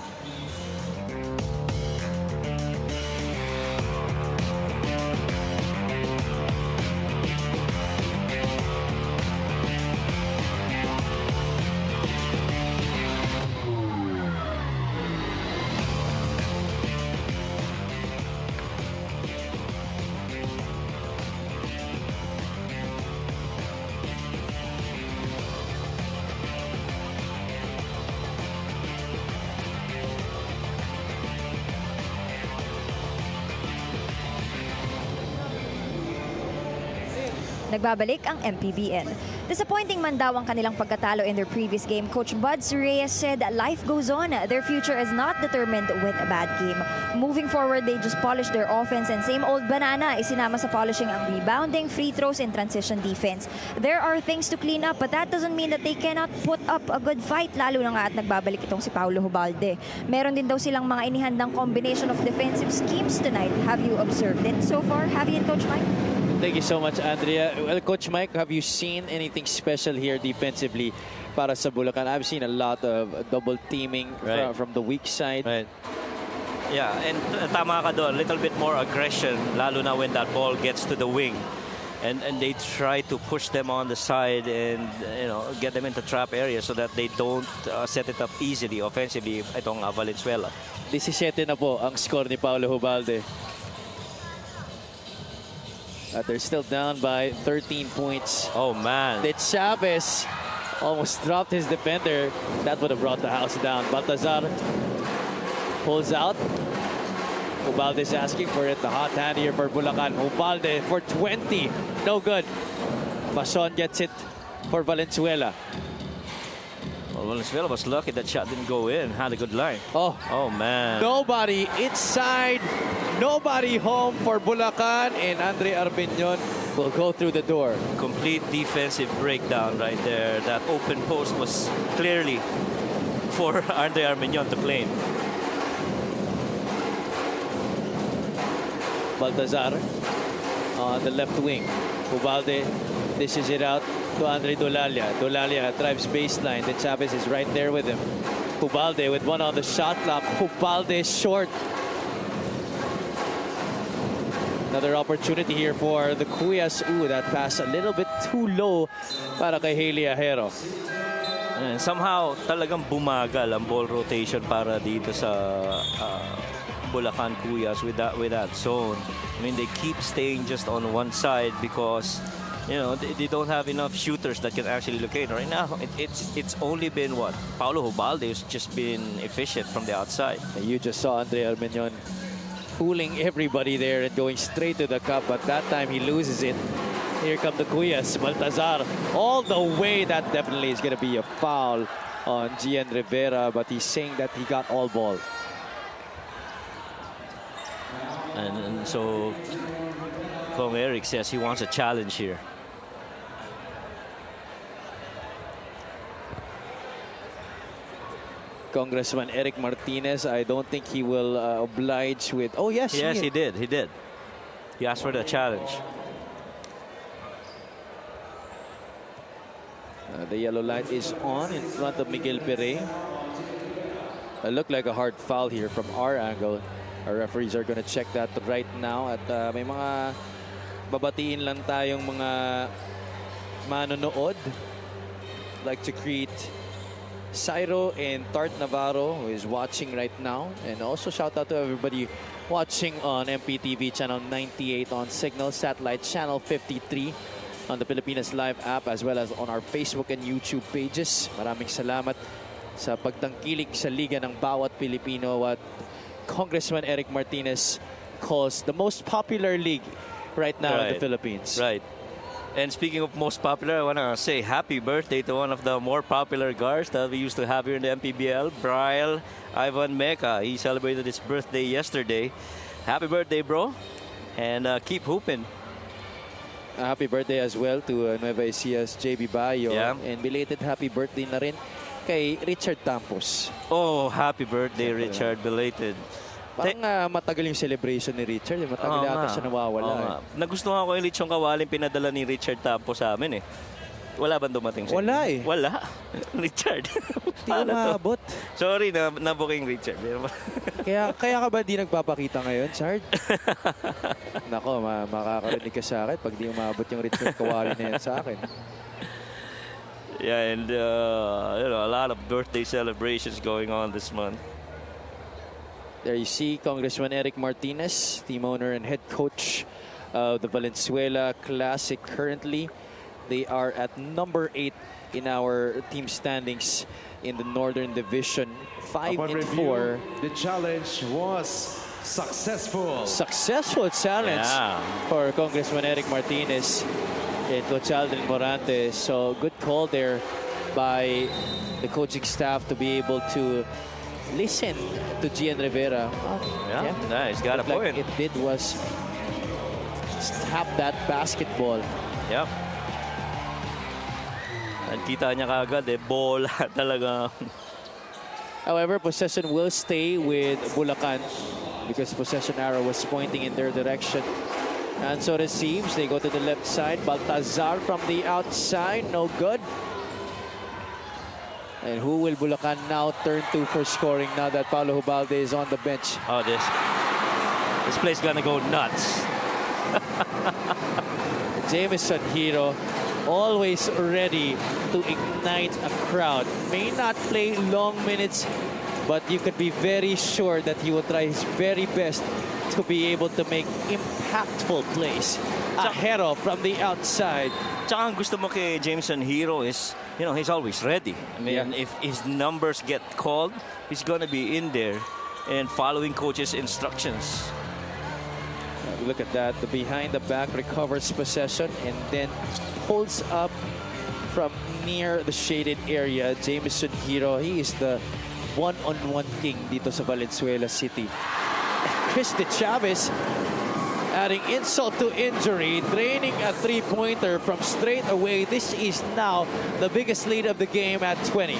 Nagbabalik ang MPBL. Disappointing man daw ang kanilang pagkatalo in their previous game. Coach Buds Reyes said life goes on. Their future is not determined with a bad game. Moving forward, they just polished their offense and same old banana, isinama sa polishing ang rebounding, free throws, and transition defense. There are things to clean up but that doesn't mean that they cannot put up a good fight, lalo na nga at nagbabalik itong si Paulo Hubalde. Meron din daw silang mga inihandang combination of defensive schemes tonight. Have you observed it so far? Have you, Coach Mike? Thank you so much, Andrea. Well, Coach Mike, have you seen anything special here defensively para sa Bulacan? I've seen a lot of double teaming from the weak side. Right. Yeah, and tama ka doon. A little bit more aggression, lalo na when that ball gets to the wing. And they try to push them on the side and get them into trap areas so that they don't set it up easily offensively itong Valenzuela. 17 na po ang score ni Paulo Hubalde. They're still down by 13 points. Oh, man. De Chavez almost dropped his defender. That would have brought the house down. Baltazar pulls out. Ubalde is asking for it. The hot hand here for Bulacan. Ubalde for 20. No good. Mason gets it for Valenzuela. Well, Valenzuela was lucky that shot didn't go in. Had a good line. Oh, man. Nobody inside. Nobody home for Bulacan, and Andre Arbiñon will go through the door. Complete defensive breakdown right there. That open post was clearly for Andre Arbiñon to claim. Baltazar on the left wing. Ubalde dishes it out to Andre Dolalia. Dolalia drives baseline. The Chavez is right there with him. Ubalde with one on the shot clock. Ubalde short. Another opportunity here for the Cuyas. Ooh, that pass a little bit too low para kay Haley Ajero. And somehow talagang bumagal ang ball rotation para dito sa Bulacan Cuyas with that zone. I mean, they keep staying just on one side because they don't have enough shooters that can actually locate. Right now, it's only been what? Paulo Hubalde has just been efficient from the outside. And you just saw Andre Arbiñon fooling everybody there and going straight to the cup, but that time he loses it. Here come the Cuyas. Baltazar all the way. That definitely is going to be a foul on Gian Rivera, but he's saying that he got all ball. And so Kong Eric says he wants a challenge here. Congressman Eric Martinez, I don't think he will oblige with... Oh, yes. Yes, he did. He did. He asked for the challenge. The yellow light is on in front of Miguel Pere. It looked like a hard foul here from our angle. Our referees are going to check that right now. At may mga babatiin lang tayong mga manonood. Like to greet Cairo and Tart Navarro, who is watching right now. And also shout out to everybody watching on MPTV Channel 98 on Signal, Satellite Channel 53 on the Pilipinas Live app, as well as on our Facebook and YouTube pages. Maraming salamat sa pagtangkilik sa liga ng bawat Pilipino, what Congressman Eric Martinez calls the most popular league right now in the Philippines. Right. And speaking of most popular, I want to say happy birthday to one of the more popular guards that we used to have here in the MPBL, Brian Ivan Meca. He celebrated his birthday yesterday. Happy birthday, bro. And keep hooping. Happy birthday as well to Nueva Ecia's JB Bayo. Yeah. And belated happy birthday na rin kay Richard Tampos. Oh, happy birthday, Richard. Belated. Parang matagal yung celebration ni Richard. Matagal yata siya nawawala. Nagustuhan ko yung lechong kawaling pinadala ni Richard Tapo sa amin eh. Wala ba dumating siya? Wala eh. Wala. Richard. Di umabot. Sorry, na-booking Richard. Kaya ka ba di nagpapakita ngayon, Chard? Nako, makakarinig ka sa akin pag di umabot yung Richard Kawali na yan sa akin. Yeah, and a lot of birthday celebrations going on this month. There you see Congressman Eric Martinez, team owner and head coach of the Valenzuela Classic currently. They are at number 8 in our team standings in the Northern Division. 5-4. The challenge was successful. Successful challenge for Congressman Eric Martinez and Coach Aldrin Morante. So good call there by the coaching staff to be able to listen to Gian Rivera. Nice. Got a point. It did was tap that basketball. Yep. At kita niya kagad bola talaga. However, possession will stay with Bulacan because possession arrow was pointing in their direction. And so receives, they go to the left side. Baltazar from the outside, no good. And who will Bulacan now turn to for scoring now that Paulo Hubalde is on the bench? Oh, this place gonna go nuts. Jameson Hero, always ready to ignite a crowd. May not play long minutes, but you could be very sure that he will try his very best to be able to make impactful plays. Ahero from the outside. Tsaka ang gusto mo kay Jameson Hero is, he's always ready. I mean, if his numbers get called, he's gonna be in there and following coach's instructions. Look at that. The behind the back recovers possession and then pulls up from near the shaded area. Jameson Hero, he is the one-on-one king dito sa Valenzuela City. Christy Chavez adding insult to injury, draining a three-pointer from straight away. This is now the biggest lead of the game at 20.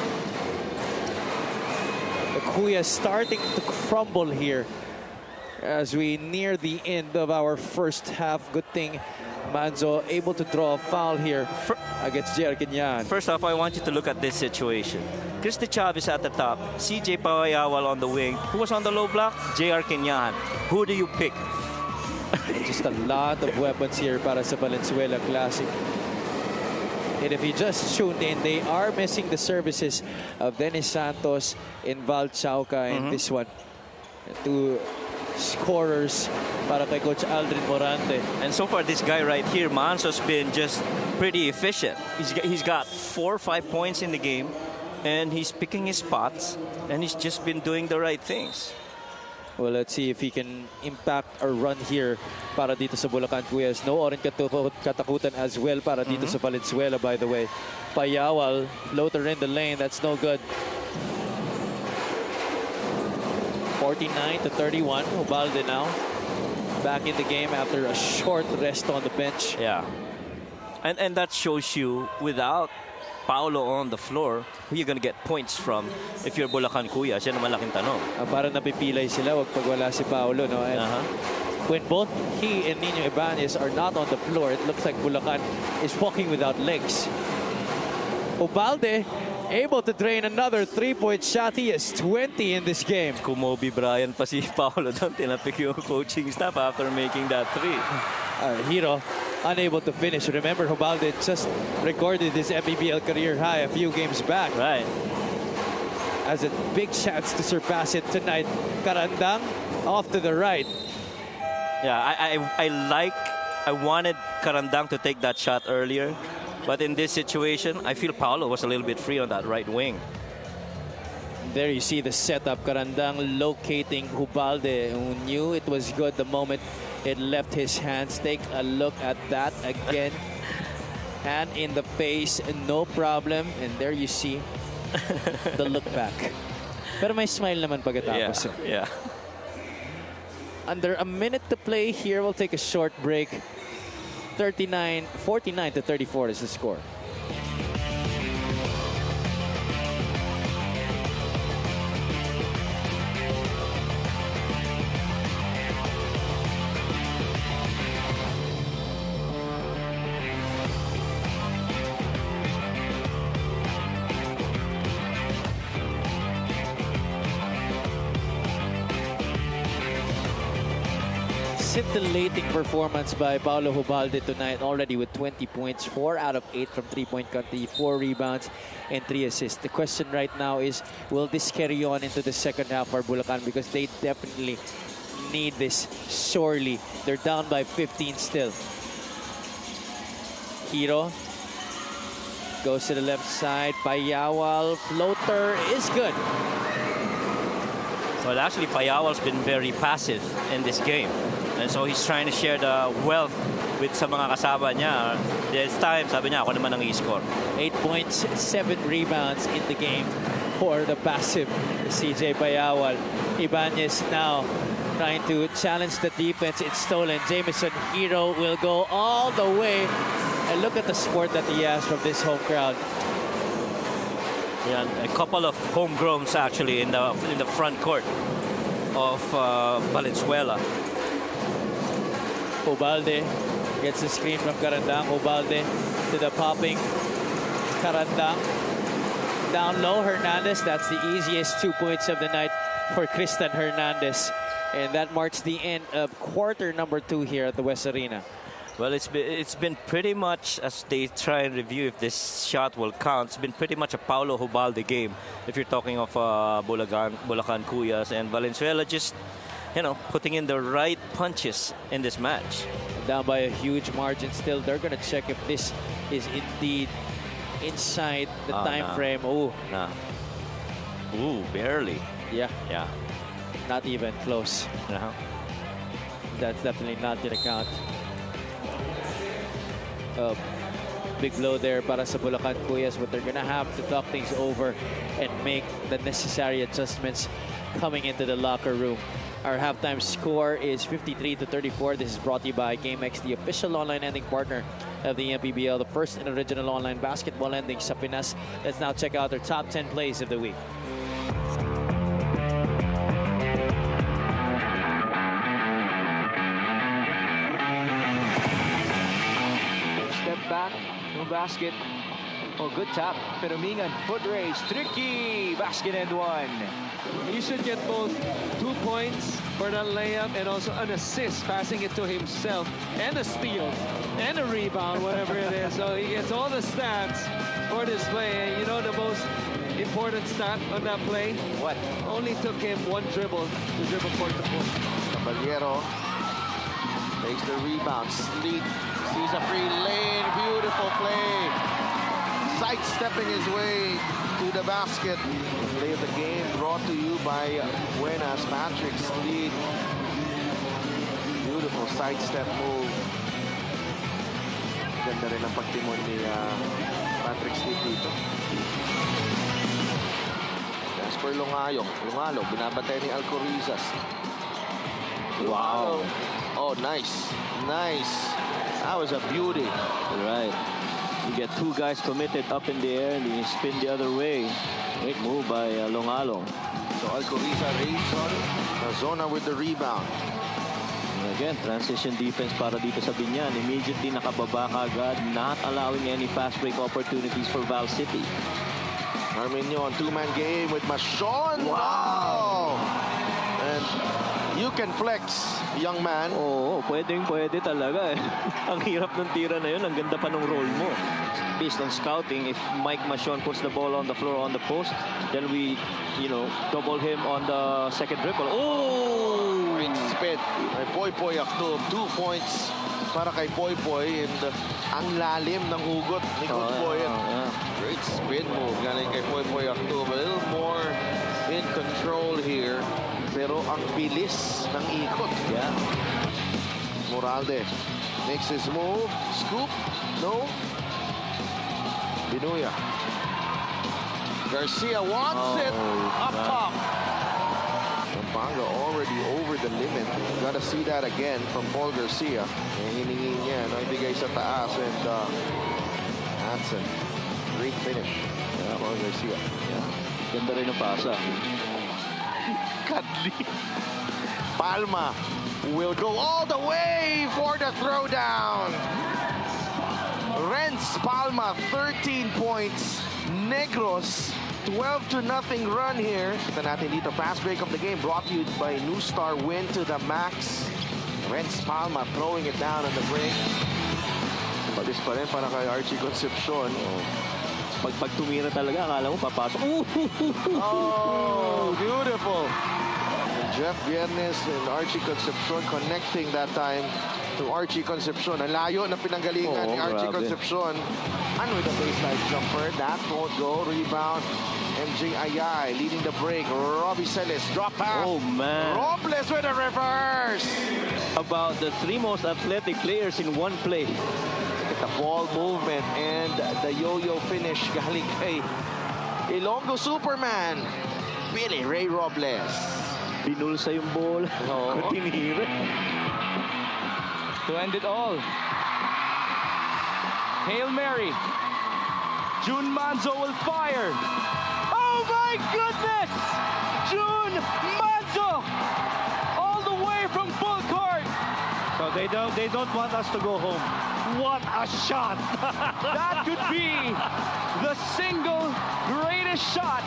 The Kuya starting to crumble here as we near the end of our first half. Good thing Manzo able to draw a foul here against JR Kenyan. First off, I want you to look at this situation. Christy Chavez at the top, CJ Pawayawal on the wing. Who was on the low block? JR Kenyan. Who do you pick? Just a lot of weapons here para sa Valenzuela Classic. And if you just tuned in, they are missing the services of Dennis Santos and Val Chauca in this one. Two scorers para kay Coach Aldrin Morante. And so far, this guy right here, Manso's been just pretty efficient. He's got 4 or 5 points in the game, and he's picking his spots, and he's just been doing the right things. Well, let's see if he can impact or run here para dito sa Bulacan Kuyas. No orange katakutan as well para dito sa Valenzuela, by the way. Payawal, floater in the lane, that's no good. 49-31, Ubalde now back in the game after a short rest on the bench. Yeah, and that shows you without Paolo on the floor, who you gonna get points from if you're Bulacan Kuya? Yan ang malaking tanong. Para napipilay sila wag pag wala si Paolo, no? And when both he and Nino Ibanez are not on the floor, it looks like Bulacan is walking without legs. Ubalde able to drain another three-point shot. He is 20 in this game. Kumobi Bryant pa si Paolo doon. Tinapik yung coaching staff after making that three. Hero unable to finish. Remember, Ubalde just recorded his MPBL career high a few games back. Right. Has a big chance to surpass it tonight. Karandang off to the right. Yeah, I wanted Karandang to take that shot earlier. But in this situation, I feel Paolo was a little bit free on that right wing. There you see the setup. Karandang locating Ubalde, who knew it was good the moment it left his hands. Take a look at that again. Hand in the face, no problem. And there you see the look back. Pero may smile naman pagkatapos. Yeah. Under a minute to play here. We'll take a short break. 49-34 is the score. Scintillating performance by Paulo Hubalde tonight, already with 20 points, 4 out of 8 from three-point country, 4 rebounds and 3 assists. The question right now is, will this carry on into the second half for Bulacan? Because they definitely need this sorely. They're down by 15 still. Hiro goes to the left side. Payawal, floater is good. Well, actually, Payawal's been very passive in this game. And so he's trying to share the wealth with sa mga kasama niya. This time, sabi niya, ako naman ang i-score. 8 points, 7 rebounds in the game for the passive CJ Payawal. Ibanez now trying to challenge the defense. It's stolen. Jamison Hiro will go all the way. And look at the support that he has from this home crowd. Yeah, a couple of homegrowns actually in the front court of Valenzuela. Ubalde gets the screen from Carandang. Ubalde to the popping Carandang. Down low, Hernandez. That's the easiest 2 points of the night for Kristan Hernandez. And that marks the end of quarter number 2 here at the West Arena. Well, it's been pretty much, as they try and review if this shot will count, it's been pretty much a Paulo Hubalde game. If you're talking of Bulakan Cuyas, and Valenzuela just, you know, putting in the right punches in this match. Down by a huge margin still. They're going to check if this is indeed inside the time frame. Oh, nah. Ooh, barely. Yeah. Yeah. Not even close. That's definitely not going to count. Big blow there para sa Bulacan Cuyas, but they're going to have to talk things over and make the necessary adjustments coming into the locker room. Our halftime score is 53-34. This is brought to you by GameX, the official online lending partner of the MPBL, the first and original online basketball lending sa Pinas. Let's now check out their top 10 plays of the week. Step back, no basket. Oh, good tap. Perumingan, foot race, tricky. Basket and one. He should get both 2 points for that layup and also an assist, passing it to himself, and a steal, and a rebound, whatever it is. So he gets all the stats for this play. And you know the most important stat on that play? What? Only took him 1 dribble to dribble court to court. Caballero takes the rebound. Sleep sees a free lane. Beautiful play. Sidestepping his way to the basket. Play of the game brought to you by Buenas, Patrick Sleep. Beautiful sidestep move. Ganda rin ang pagtimon ni Patrick Sleep dito. Jasper Lungalo, binabantay ni Alcorizas. Wow. Oh, nice. Nice. That was a beauty. Right. You get 2 guys committed up in the air and you spin the other way. Great move by Longalong. So Alcoriza raised on Zona with the rebound. And again, transition defense para dito sa Binyan. Immediately nakababa kagad, not allowing any fast break opportunities for Val City. Arminio on 2-man game with Machon. Wow! And you can flex, young man. Oo, pwede talaga eh. Ang hirap ng tira na yun, ang ganda pa ng roll mo. Based on scouting, if Mike Machon puts the ball on the floor on the post, then we, you know, double him on the second dribble. Oh! Great spin by Poy Poy Aktob. 2 points para kay Poy Poy. And ang lalim ng hugot ni Good Boy. Great spin move galing kay Poy Poy Aktob. A little more in control here. Pero ang bilis ng ikot. Yeah. Moralde makes his move. Scoop. No. Binuya. Garcia wants it. Up top. Pampanga already over the limit. Gotta see that again from Paul Garcia. Hiningi niya. No, ibigay sa taas. And that's a great finish. Yeah, Paul Garcia. Yeah. Ganda rin ang pasa. Kadli. Palma will go all the way for the throwdown. Renz Palma, 13 points. Negros, 12-0 run here. Kita natin dito, fast break of the game brought to you by New Star Win to the max. Renz Palma throwing it down on the break. Balis pa rin para kay Archie Concepcion. Pag tumira talaga, akala mo papasok. Oh, beautiful. And Jeff Viernes and Archie Concepcion connecting that time to Archie Concepcion. Ang layo na pinanggalingan ni Archie grabe. Concepcion. And with a baseline jumper, that won't go. Rebound. MJ Ayay leading the break. Robbie Celis drop pass. Oh, man. Robles with a reverse. About the three most athletic players in one play. The ball movement and the yo-yo finish galing kay Ilonggo Superman, Billy Ray Robles. Binulsa yung ball. Oo. Tinira. To end it all. Hail Mary. June Manzo will fire. Oh my goodness! June Manzo! All the way from full court. So they don't want us to go home. What a shot! That could be the single greatest shot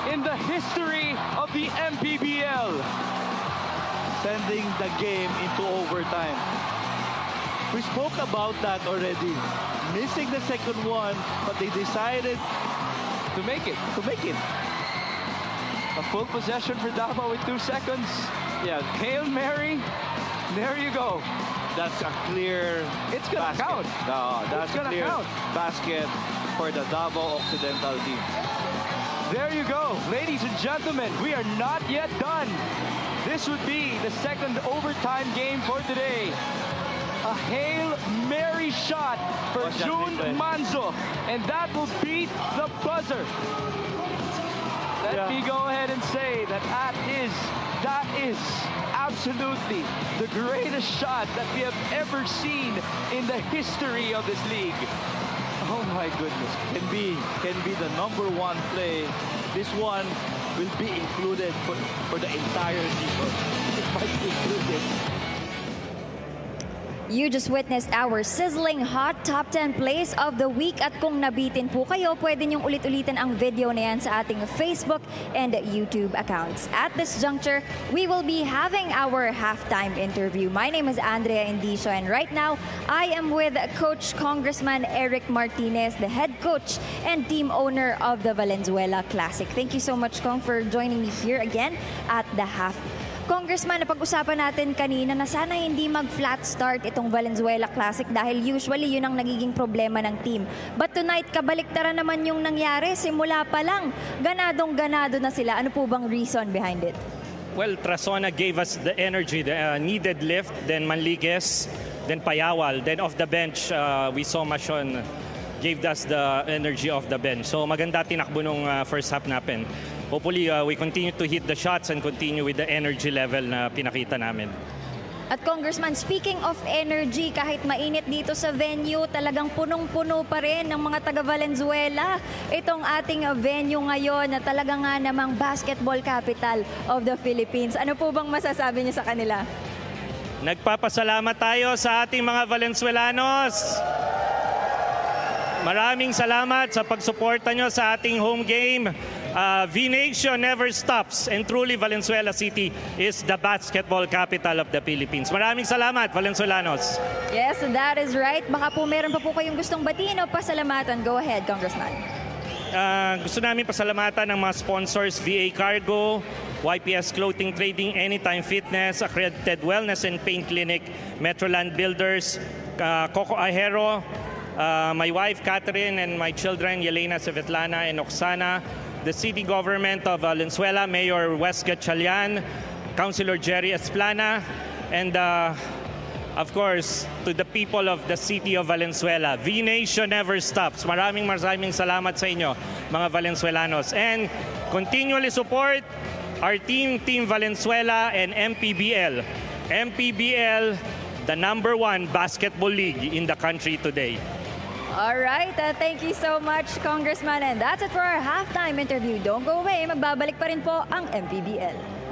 in the history of the MPBL. Sending the game into overtime. We spoke about that already. Missing the second one, but they decided To make it. A full possession for Davao with 2 seconds. Yeah, Hail Mary. There you go. that's a clear It's gonna basket. count. No, that's It's a gonna clear count. basket for the Davao Occidental team. There you go. Ladies and gentlemen, we are not yet done. This would be the second overtime game for today. A Hail Mary shot for Watch that June replay. Manzo. And that will beat the buzzer. Let me go ahead and say that that is absolutely the greatest shot that we have ever seen in the history of this league. Oh my goodness. Can be the #1 play. This one will be included for the entire season. It might be included. You just witnessed our sizzling hot top 10 plays of the week. At kung nabitin po kayo, pwede niyong ulit-ulitan ang video na yan sa ating Facebook and YouTube accounts. At this juncture, we will be having our halftime interview. My name is Andrea Indicio, and right now, I am with Coach Congressman Eric Martinez, the head coach and team owner of the Valenzuela Classic. Thank you so much, Kong, for joining me here again at the half. Congressman, napag-usapan natin kanina na sana hindi mag-flat start itong Valenzuela Classic dahil usually yun ang nagiging problema ng team. But tonight, kabaliktaran naman yung nangyari. Simula pa lang, ganadong-ganado na sila. Ano po bang reason behind it? Well, Trasona gave us the energy, the needed lift, then Manliguez, then Payawal, then off the bench, we saw Machon gave us the energy of the bench. So maganda tinakbo nung first half natin. Hopefully, we continue to hit the shots and continue with the energy level na pinakita namin. At Congressman, speaking of energy, kahit mainit dito sa venue, talagang punong-puno pa rin ng mga taga Valenzuela. Itong ating venue ngayon na talaga nga namang basketball capital of the Philippines. Ano po bang masasabi niyo sa kanila? Nagpapasalamat tayo sa ating mga Valenzuelanos. Maraming salamat sa pagsuporta nyo sa ating home game. V-Nation never stops, and truly Valenzuela City is the basketball capital of the Philippines. Maraming salamat, Valenzuelanos. Yes, that is right. Baka po meron pa po kayong gustong batiin o pasalamatan. Go ahead, Congressman. Gusto namin pasalamatan ng mga sponsors, VA Cargo, YPS Clothing Trading, Anytime Fitness, Accredited Wellness and Pain Clinic, Metroland Builders, Coco Ajero, my wife Catherine and my children Yelena, Svetlana and Oksana, the city government of Valenzuela, Mayor Wes Gatchalian, Councilor Jerry Esplana, and of course, to the people of the city of Valenzuela. V-Nation never stops. Maraming salamat sa inyo, mga Valenzuelanos. And continually support our team Valenzuela and MPBL. MPBL, the #1 basketball league in the country today. All right, thank you so much, Congressman. And that's it for our halftime interview. Don't go away, magbabalik pa rin po ang MPBL.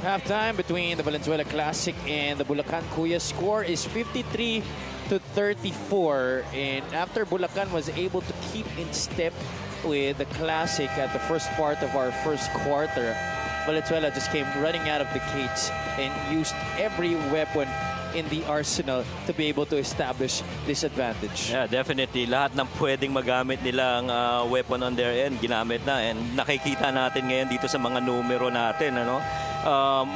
Halftime between the Valenzuela Classic and the Bulacan Kuya. Score is 53-34. And after Bulacan was able to keep in step with the Classic at the first part of our first quarter, Valenzuela just came running out of the gates and used every weapon in the arsenal to be able to establish this advantage. Yeah, definitely. Lahat ng pwedeng magamit nilang weapon on their end, ginamit na. And nakikita natin ngayon dito sa mga numero natin, ano?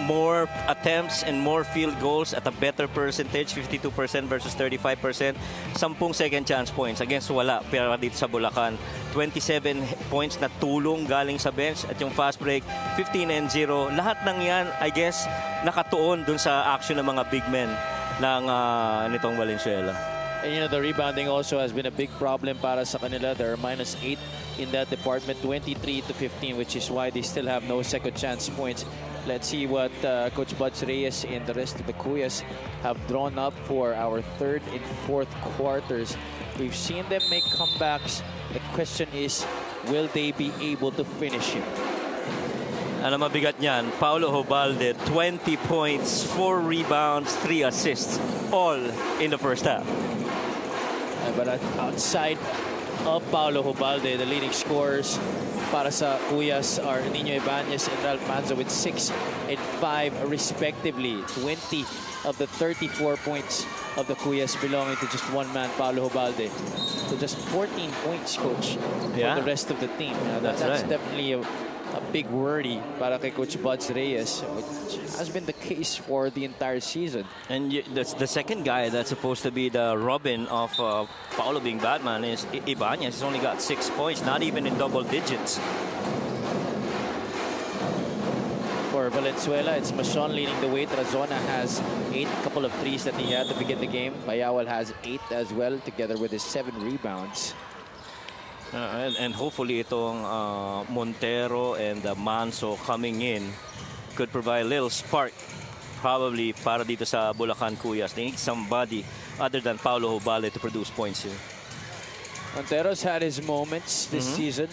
More attempts and more field goals at a better percentage, 52% versus 35%. 10 second chance points against wala pero dito sa Bulacan. 27 points na tulong galing sa bench at yung fast break, 15-0. Lahat ng yan, I guess, nakatuon dun sa action ng mga big men ng nitong Valenzuela. And you know, the rebounding also has been a big problem para sa kanila. They're -8 in that department, 23-15, which is why they still have no second chance points. Let's see what Coach Buds Reyes and the rest of the Kuyas have drawn up for our third and fourth quarters. We've seen them make comebacks. The question is, will they be able to finish it? Ano mabigat niyan? Paulo Hobalde, 20 points, 4 rebounds, 3 assists, all in the first half. But outside of Paulo Hobalde, the leading scorers para sa Kuyas are Nino Ibanez and Ralph Manzo with 6 and 5 respectively. 20 of the 34 points of the Kuyas belonging to just one man, Paulo Hobalde. So just 14 points, Coach, for the rest of the team. That's right. Definitely a big worry para kay Coach Buds Reyes, which has been the case for the entire season. And the second guy that's supposed to be the Robin of Paulo being Batman is Ibanez. He's only got 6 points, not even in double digits. For Valenzuela, it's Machon leading the way. Tarazona has 8, couple of threes that he had to begin the game. Bayawal has 8 as well, together with his 7 rebounds. And hopefully itong Montero and Manso coming in could provide a little spark probably para dito sa Bulacan Kuyas. They need somebody other than Paulo Hobalde to produce points here. Montero's had his moments this season.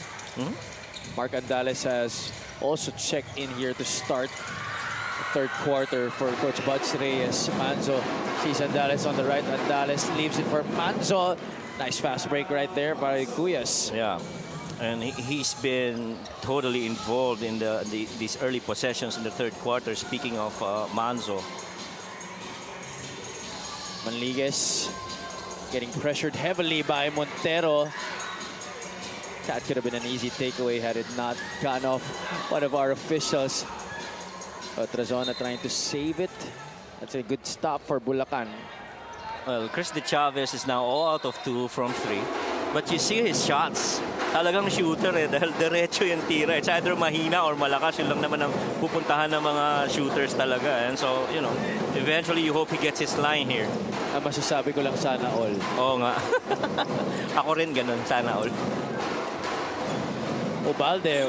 Mark Andales has also checked in here to start the third quarter for Coach Buds Reyes. Manzo sees Andales on the right. Andales leaves it for Manzo. Nice fast break right there by Kuyas. Yeah, and he's been totally involved in these early possessions in the third quarter. Speaking of Manzo. Manligues getting pressured heavily by Montero. That could have been an easy takeaway had it not gone off one of our officials. But Tarazona trying to save it. That's a good stop for Bulacan. Well, Chris De Chavez is now all out of 2 from 3. But you see his shots. Talagang shooter dahil diretso yung tira. It's either mahina or malakas. Yun lang naman ang pupuntahan ng mga shooters talaga. And so, you know, eventually you hope he gets his line here. Ang masasabi ko lang, sana all. Oo nga. Ako rin ganun, sana all. Ubalde,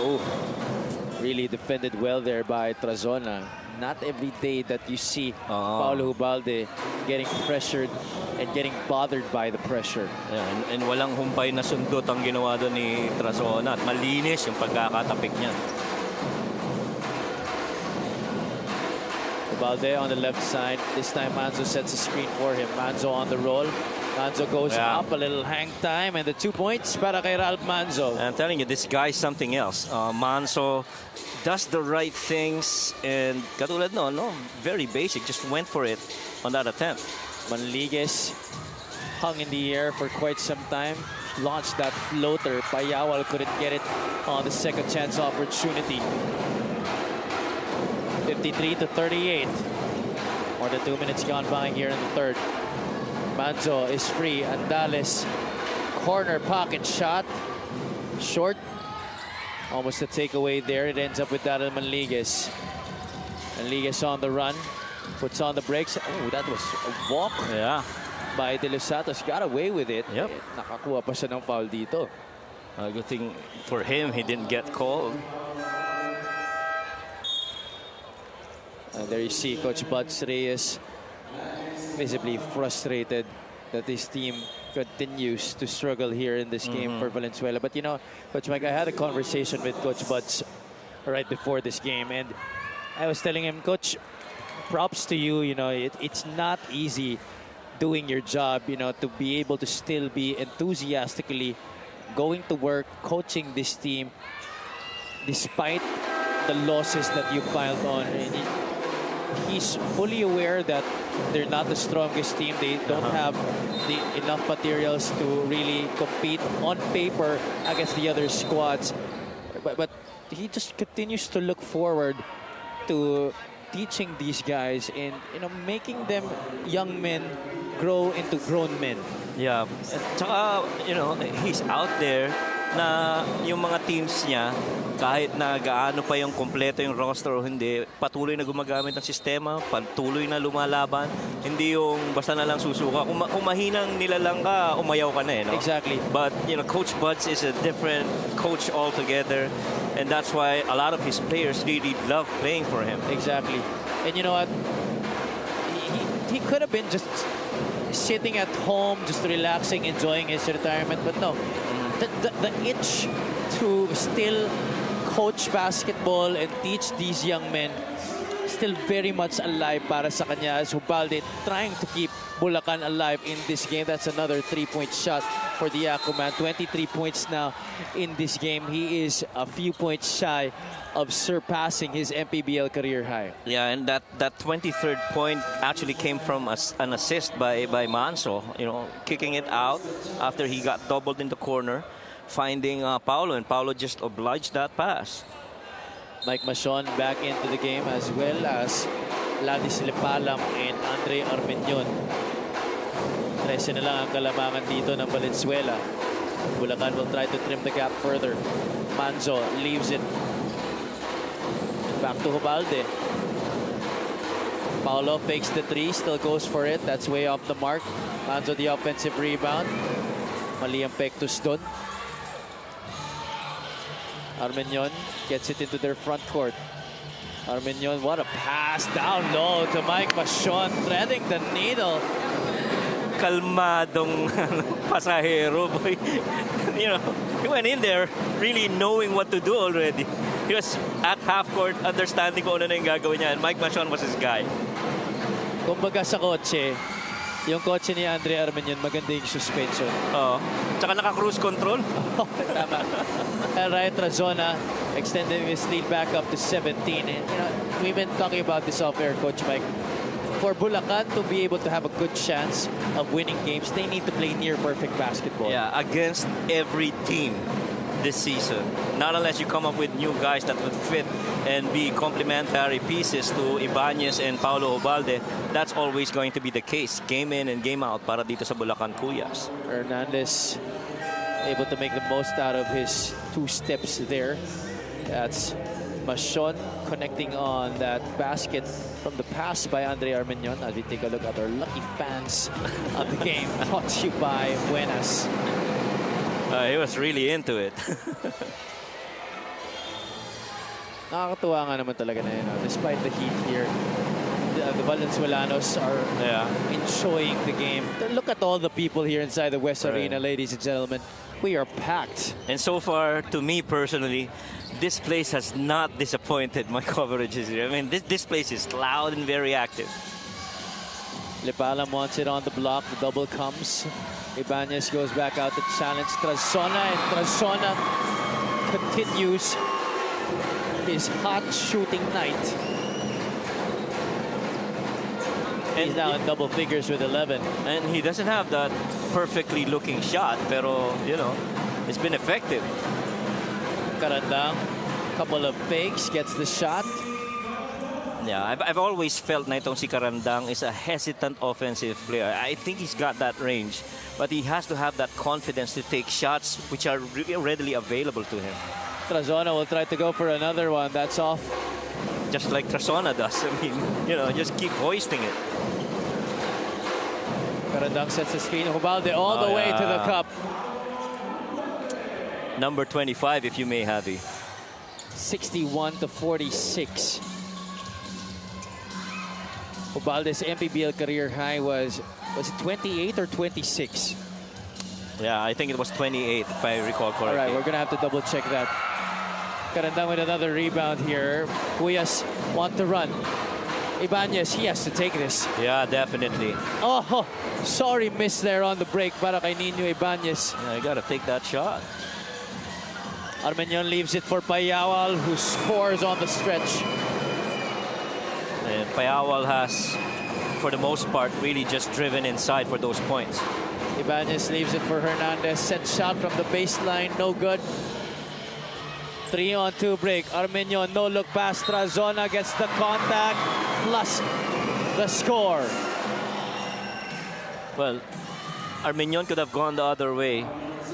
really defended well there by Tarazona. Not every day that you see Paulo Ubalde getting pressured and getting bothered by the pressure. Yeah, and walang humpay na sundot ang ginawa doon ni Tarazona at malinis yung pagkakatapik niya. Ubalde on the left side. This time Manzo sets a screen for him. Manzo on the roll. Manzo goes up, a little hang time, and the 2 points para kay Ralph Manzo. I'm telling you, this guy's something else. Manzo does the right things, and katulad no, very basic, just went for it on that attempt. Manligues hung in the air for quite some time, launched that floater. Payawal couldn't get it on the second chance opportunity. 53-38. More than 2 minutes gone by here in the third. Manzo is free. Andales, corner pocket shot, short. Almost a takeaway there. It ends up with Daryl Manligues. Manligues on the run. Puts on the brakes. Oh, that was a walk by De Los Santos. Got away with it. Yep. Nakakuha pa siya ng foul dito. Good thing for him, he didn't get called. And there you see Coach Buds Reyes visibly frustrated that his team continues to struggle here in this game for Valenzuela. But you know, Coach Mike, I had a conversation with Coach Buds right before this game, and I was telling him, Coach, props to you. You know, it's not easy doing your job, you know, to be able to still be enthusiastically going to work, coaching this team, despite the losses that you piled on. And he's fully aware that they're not the strongest team. They don't have enough materials to really compete on paper against the other squads. But he just continues to look forward to teaching these guys and, you know, making them young men grow into grown men. Yeah. At saka, you know, he's out there na yung mga teams niya, kahit na gaano pa yung kompleto yung roster o hindi, patuloy na gumagamit ng sistema, patuloy na lumalaban, hindi yung basta na lang susuka. Kung mahinang nilalang ka, umayaw ka na eh, no? Exactly. But, you know, Coach Buds is a different coach altogether, and that's why a lot of his players really love playing for him. Exactly. And you know what? He could have been just sitting at home, just relaxing, enjoying his retirement, but no. The itch to still coach basketball and teach these young men still very much alive para sa kanya, as Ubalde trying to keep Bulacan alive in this game. That's another 3-point shot for the Aquaman. 23 points now in this game. He is a few points shy of surpassing his MPBL career high. Yeah, and that 23rd point actually came from an assist by Manso, you know, kicking it out after he got doubled in the corner, finding Paulo, and Paulo just obliged that pass. Mike Machon back into the game, as well as Ladis Lepalam and Andre Armenion. 13 na lang ang kalamangan dito ng Valenzuela. Bulacan will try to trim the gap further. Manzo leaves it. Back to Ubalde. Paulo fakes the three, still goes for it. That's way off the mark. Manzo the offensive rebound. Mali ang pektus doon. Armenion gets it into their front court. Armenion, what a pass down low to Mike Machon, threading the needle. Kalmadong pasahero, boy. You know, he went in there really knowing what to do already. He was at half court, understanding kung ano na yung gagawin niya, and Mike Machon was his guy. Kumbaga sa kotse, yung kotse ni Andre Armenion, maganda yung suspension. Oo. Tsaka naka-cruise control. Tama. Ryan Trazona extending his lead back up to 17. And, you know, we've been talking about this off-air, Coach Mike. For Bulacan to be able to have a good chance of winning games, they need to play near-perfect basketball. Yeah, against every team this season. Not unless you come up with new guys that would fit and be complementary pieces to Ibanez and Paulo Ubalde. That's always going to be the case. Game in and game out para dito sa Bulacan Cuyas. Hernandez able to make the most out of his two steps there. That's Machon connecting on that basket from the pass by Andre Armenion. As we take a look at our lucky fans of the game, brought to you by Buenas. He was really into it. Nakakatuwa nga naman talaga na yun. Despite the heat here, the Valenzuelanos are enjoying the game. Look at all the people here inside the West Arena, ladies and gentlemen. We are packed. And so far, to me personally, this place has not disappointed my coverages here. I mean, this place is loud and very active. Lepalam wants it on the block. The double comes. Ibanez goes back out to challenge Trazona, and Trazona continues his hot shooting night. He's now in double figures with 11. And he doesn't have that perfectly looking shot, pero, you know, it's been effective. Karandang, couple of fakes, gets the shot. Yeah, I've always felt na itong si Karandang is a hesitant offensive player. I think he's got that range, but he has to have that confidence to take shots which are really readily available to him. Trazona will try to go for another one. That's off. Just like Trazona does. I mean, you know, just keep hoisting it. Karandang sets the screen. Ubalde all the way to the cup. Number 25, if you may have it. 61-46. Ubalde's MPBL career high was it 28 or 26? Yeah, I think it was 28, if I recall correctly. All right, we're going to have to double check that. Karandang with another rebound here. Cuyas want to run. Ibanez, he has to take this. Yeah, definitely. Oh, sorry, miss there on the break para kay Nino Ibanez. Yeah, you got to take that shot. Armenian leaves it for Payawal, who scores on the stretch. And Payawal has, for the most part, really just driven inside for those points. Ibanez leaves it for Hernandez. Set shot from the baseline, no good. 3-on-2 break. Armenian, no look pass. Trazona gets the contact, plus the score. Well, Armenian could have gone the other way,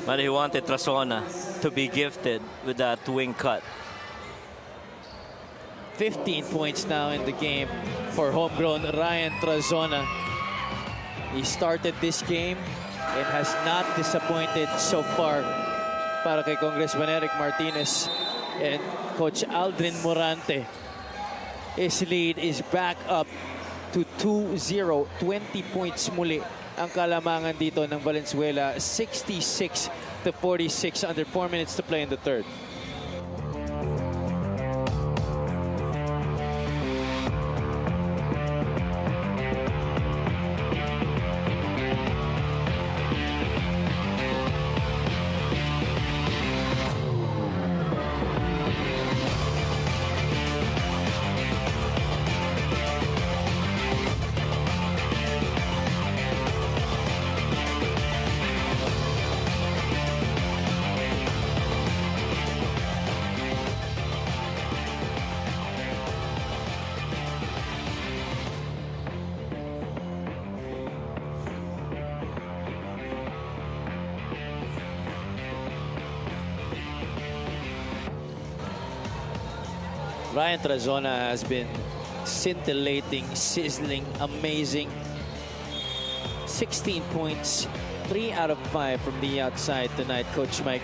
but he wanted Trazona to be gifted with that wing cut. 15 points now in the game for homegrown Ryan Trazona. He started this game and has not disappointed so far para kay Congressman Eric Martinez and Coach Aldrin Morante. His lead is back up to 2-0. 20 points muli ang kalamangan dito ng Valenzuela. 66-46 under 4 minutes to play in the third. Ryan Trazona has been scintillating, sizzling, amazing. 16 points, 3 out of 5 from the outside tonight, Coach Mike,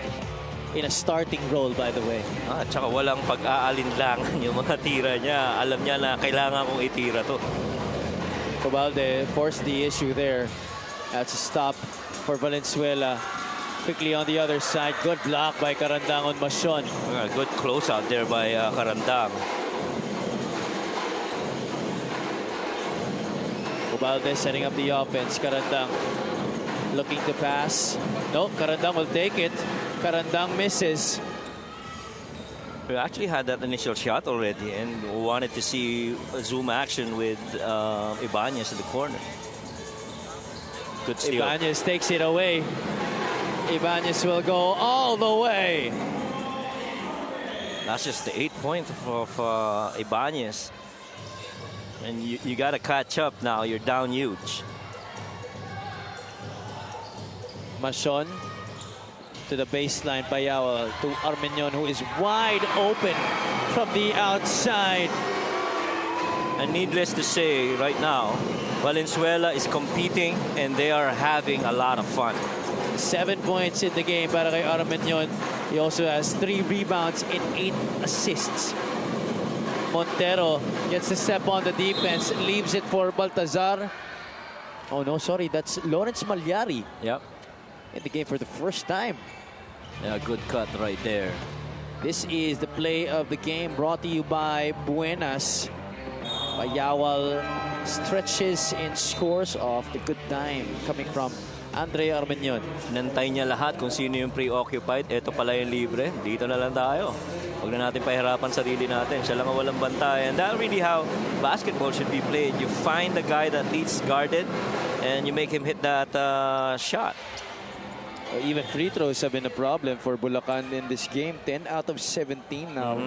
in a starting role, by the way. Tsaka walang pag-aalinlangan yung mga tira niya. Alam niya na kailangan kong itira to. Cobalde forced the issue there. That's a stop for Valenzuela. Quickly on the other side. Good block by Karandang on Masion. Good close out there by Karandang. Cobalde setting up the offense. Karandang looking to pass. No, Karandang will take it. Karandang misses. We actually had that initial shot already and wanted to see a zoom action with Ibanez in the corner. Good steal. Ibanez takes it away. Ibanez will go all the way. That's just the 8 points of Ibanez. And you got to catch up now. You're down huge. Masion to the baseline. Payawal to Armenian, who is wide open from the outside. And needless to say, right now, Valenzuela is competing and they are having a lot of fun. 7 points in the game para kay Armenian. He also has 3 rebounds and 8 assists. Montero gets the step on the defense, leaves it for Baltazar. Oh no, sorry, that's Lawrence Malyari. Yep. In the game for the first time. Yeah, good cut right there. This is the play of the game brought to you by Buenas. Payawal stretches and scores off the good time coming from Andre Armenian. Nantay niya lahat kung sino yung preoccupied. Ito pala yung libre. Dito na lang tayo. Huwag na natin pahirapan sarili natin. Siya lang ang walang bantay. And that's really how basketball should be played. You find the guy that least guarded and you make him hit that shot. Even free throws have been a problem for Bulacan in this game. 10 out of 17 now.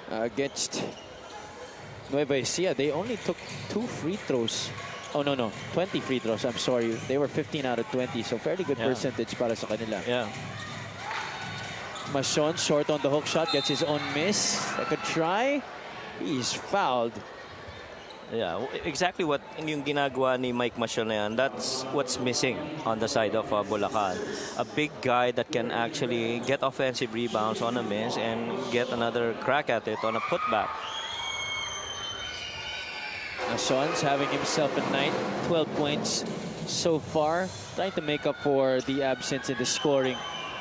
Against Nueva Ecija, they only took 2 free throws. Oh, no. 20 free throws, I'm sorry. They were 15 out of 20, so fairly good percentage para sa kanila. Yeah. Masion short on the hook shot, gets his own miss. Second try. He's fouled. Yeah, exactly what yung ginagawa ni Mike Masion na yan. That's what's missing on the side of Bulacan. A big guy that can actually get offensive rebounds on a miss and get another crack at it on a putback. Mason's having himself a night. 12 points, so far, trying to make up for the absence in the scoring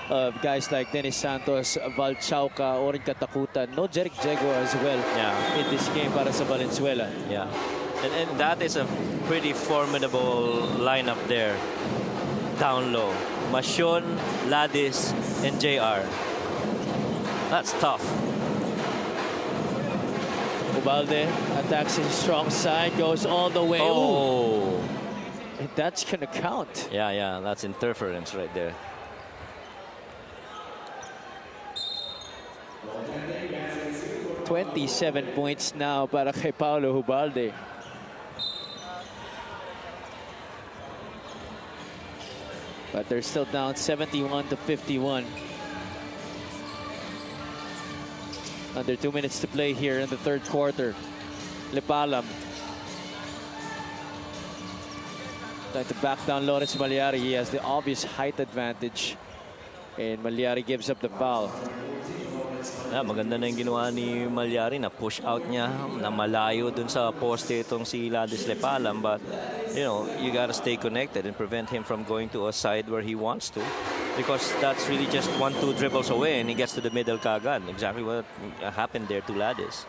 of guys like Dennis Santos, Val Chauca, Orin Katakutan. No Jeric Jego as well in this game para sa Valenzuela. Yeah. And that is a pretty formidable lineup there. Down low. Mashon, Ladis, and JR. That's tough. Ubalde attacks his strong side, goes all the way. Oh. And that's going to count. Yeah, that's interference right there. $27 points now para kay Paulo Ubalde. But they're still down 71-51. Under 2 minutes to play here in the third quarter. Lepalam trying to back down Lawrence Malyari. He has the obvious height advantage. And Malyari gives up the foul. Yeah, maganda na yung ginawa ni Malyari na push out niya na malayo dun sa poste itong si Ladis Lepalam, but you know, you gotta stay connected and prevent him from going to a side where he wants to, because that's really just 1-2 dribbles away and he gets to the middle kagad. Exactly what happened there to Ladis.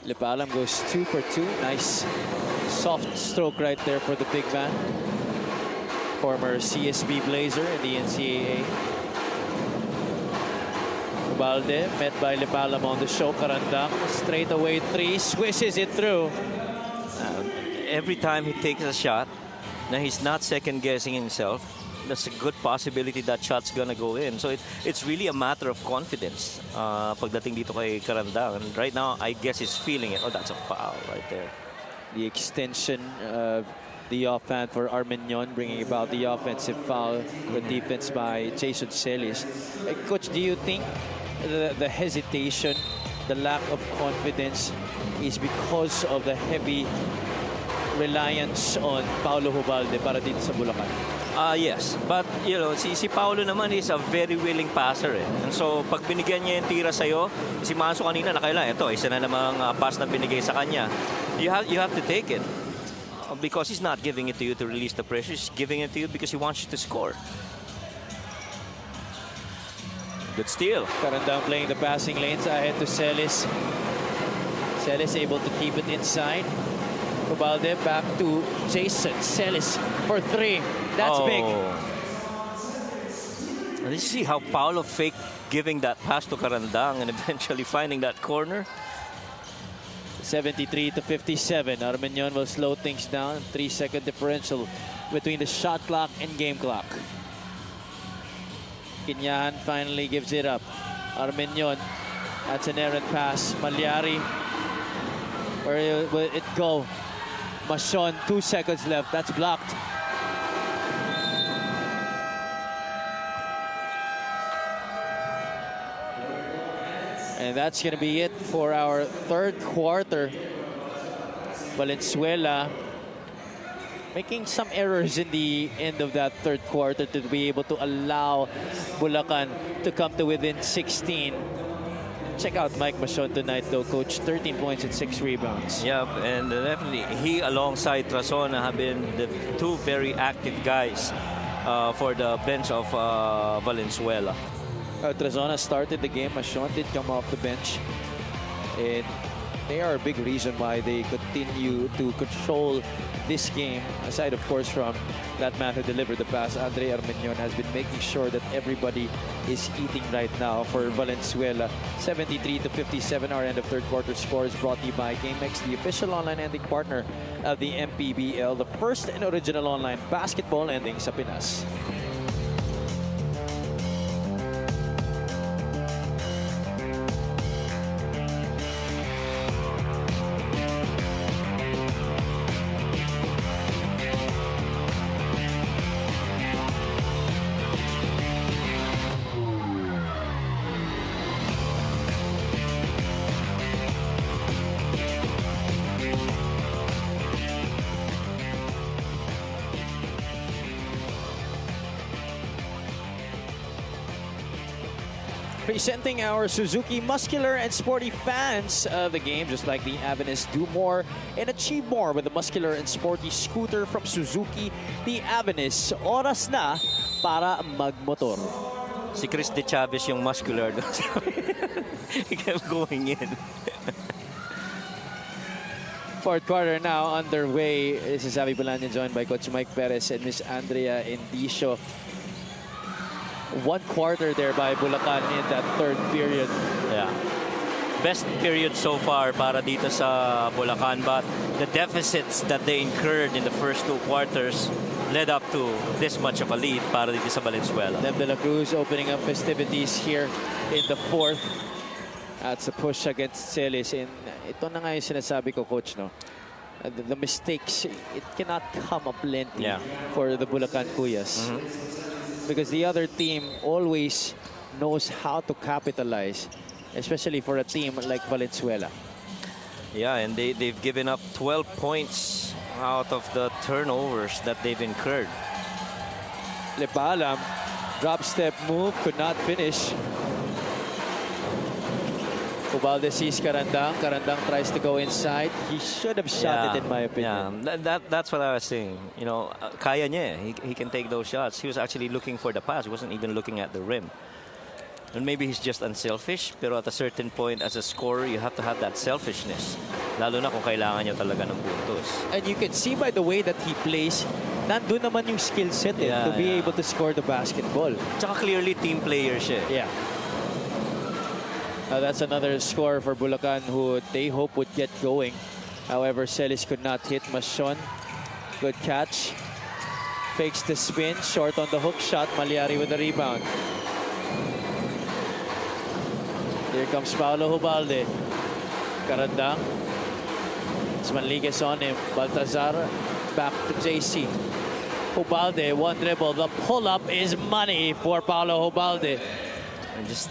Lepalam goes 2 for 2. Nice soft stroke right there for the big man. Former CSB Blazer in the NCAA. Ubalde met by Lepalam on the show. Karandang straight away three, swishes it through. Every time he takes a shot, now he's not second guessing himself. There's a good possibility that shot's gonna go in. So it's really a matter of confidence pagdating dito kay Karandang. And right now, I guess he's feeling it. Oh, that's a foul right there. The extension of the offhand for Armenion, bringing about the offensive foul. The defense by Jason Celis. Coach, do you think the hesitation, the lack of confidence is because of the heavy reliance on Paulo Ubalde para dito sa Bulacan? Yes, but you know, si Paulo naman is a very willing passer eh. And so pag binigyan niya yung tira sa'yo, si Manso kanina nakailan, ito isa na namang pass na binigay sa kanya. You have to take it because he's not giving it to you to release the pressure. He's giving it to you because he wants you to score. Good steal. Karandang playing the passing lanes ahead to Celis. Celis able to keep it inside. Ubalde back to Jason Celis for three. That's big. And you see how Paulo faked giving that pass to Karandang and eventually finding that corner. 73-57. Armenion will slow things down. 3-second differential between the shot clock and game clock. Kinyahan finally gives it up. Armenion, that's an errant pass. Malyari, where will it go? Mashon, 2 seconds left. That's blocked. And that's going to be it for our third quarter. Valenzuela making some errors in the end of that third quarter to be able to allow Bulacan to come to within 16. Check out Mike Mashon tonight, though, Coach. 13 points and 6 rebounds. Yep, and definitely he alongside Trasona have been the two very active guys for the bench of Valenzuela. Trasona started the game. Mashon did come off the bench. And they are a big reason why they continue to control this game. Aside, of course, from that man who delivered the pass, Andre Armenion has been making sure that everybody is eating right now for Valenzuela. 73-57, our end of third quarter score is brought to you by GameX, the official online ending partner of the MPBL, the first and original online basketball ending sa Pinas. Presenting our Suzuki muscular and sporty fans of the game, just like the Avenus, do more and achieve more with the muscular and sporty scooter from Suzuki, the Avenus. Oras na para magmotor. Si Chris De Chavez yung muscular. He kept going in. Fourth quarter now underway. This is Avi Bulacan joined by Coach Mike Perez and Miss Andrea Indicio. 1 quarter there by Bulacan in that third period. Yeah. Best period so far para dito sa Bulacan, but the deficits that they incurred in the first 2 quarters led up to this much of a lead para dito sa Valenzuela. Dem de la Cruz opening up festivities here in the fourth. That's a push against Celis. And ito na nga yung sinasabi ko, Coach, no? The mistakes, it cannot come up plenty for the Bulacan Cuyas. Because the other team always knows how to capitalize, especially for a team like Valenzuela. Yeah, and they've given up 12 points out of the turnovers that they've incurred. Lepalam, drop step move, could not finish. Ubalde sees Karandang. Karandang tries to go inside. He should have shot it, in my opinion. Yeah, that's what I was saying. You know, kaya niya. He can take those shots. He was actually looking for the pass. He wasn't even looking at the rim. And maybe he's just unselfish. Pero at a certain point, as a scorer, you have to have that selfishness. Lalo na kung kailangan niya talaga ng puntos. And you can see by the way that he plays, nandun naman yung skill set to be able to score the basketball. Tsaka clearly team player siya. Yeah. That's another score for Bulacan who they hope would get going. However, Celis could not hit Masion. Good catch. Fakes the spin. Short on the hook shot. Malyari with the rebound. Here comes Paolo Hubalde. Karandang. It's Manliguez on him. Baltazar back to JC. Hubalde, 1 dribble. The pull-up is money for Paolo Hubalde. And just...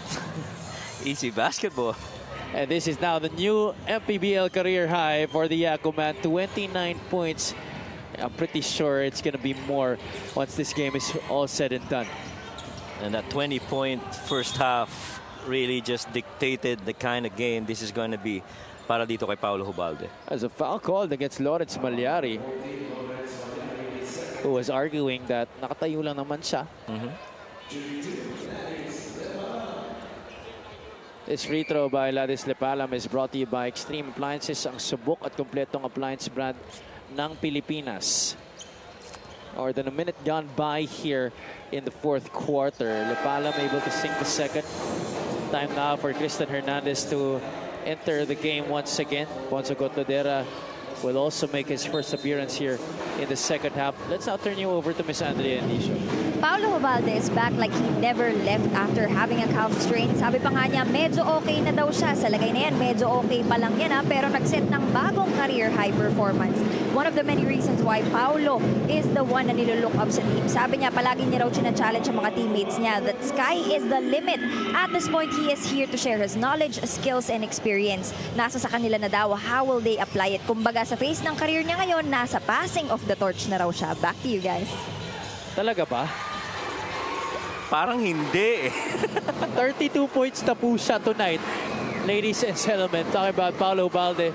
easy basketball. And this is now the new MPBL career high for the Yakuman. 29 points. I'm pretty sure it's going to be more once this game is all said and done. And that 20-point first half really just dictated the kind of game this is going to be para dito kay Paolo Hubalde. As a foul called against Lawrence Malyari, who was arguing that nakatayo lang naman siya. This free throw by Ladis Lepalam is brought to you by Extreme Appliances, ang subok at kompletong appliance brand ng Pilipinas. More than a minute gone by here in the fourth quarter. Lepalam able to sink the second. Time now for Christian Hernandez to enter the game once again. Bonzo Gotodera will also make his first appearance here in the second half. Let's now turn you over to Miss Andrea Indicio. Paolo Hubalde is back like he never left after having a calf strain. Sabi pa nga niya, medyo okay na daw siya. Sa lagay na yan, medyo okay pa lang yan pero nag-set ng bagong career high performance. One of the many reasons why Paolo is the one na nilolook up sa team. Sabi niya, palagi niya raw china-challenge ang mga teammates niya that sky is the limit. At this point, he is here to share his knowledge, skills, and experience. Nasa sa kanila na daw, how will they apply it? Kumbaga sa face ng career niya ngayon, nasa passing of the torch na raw siya. Back to you guys. Talaga ba? Parang hindi. 32 points na po siya tonight. Ladies and gentlemen, talking about Paolo Hubalde.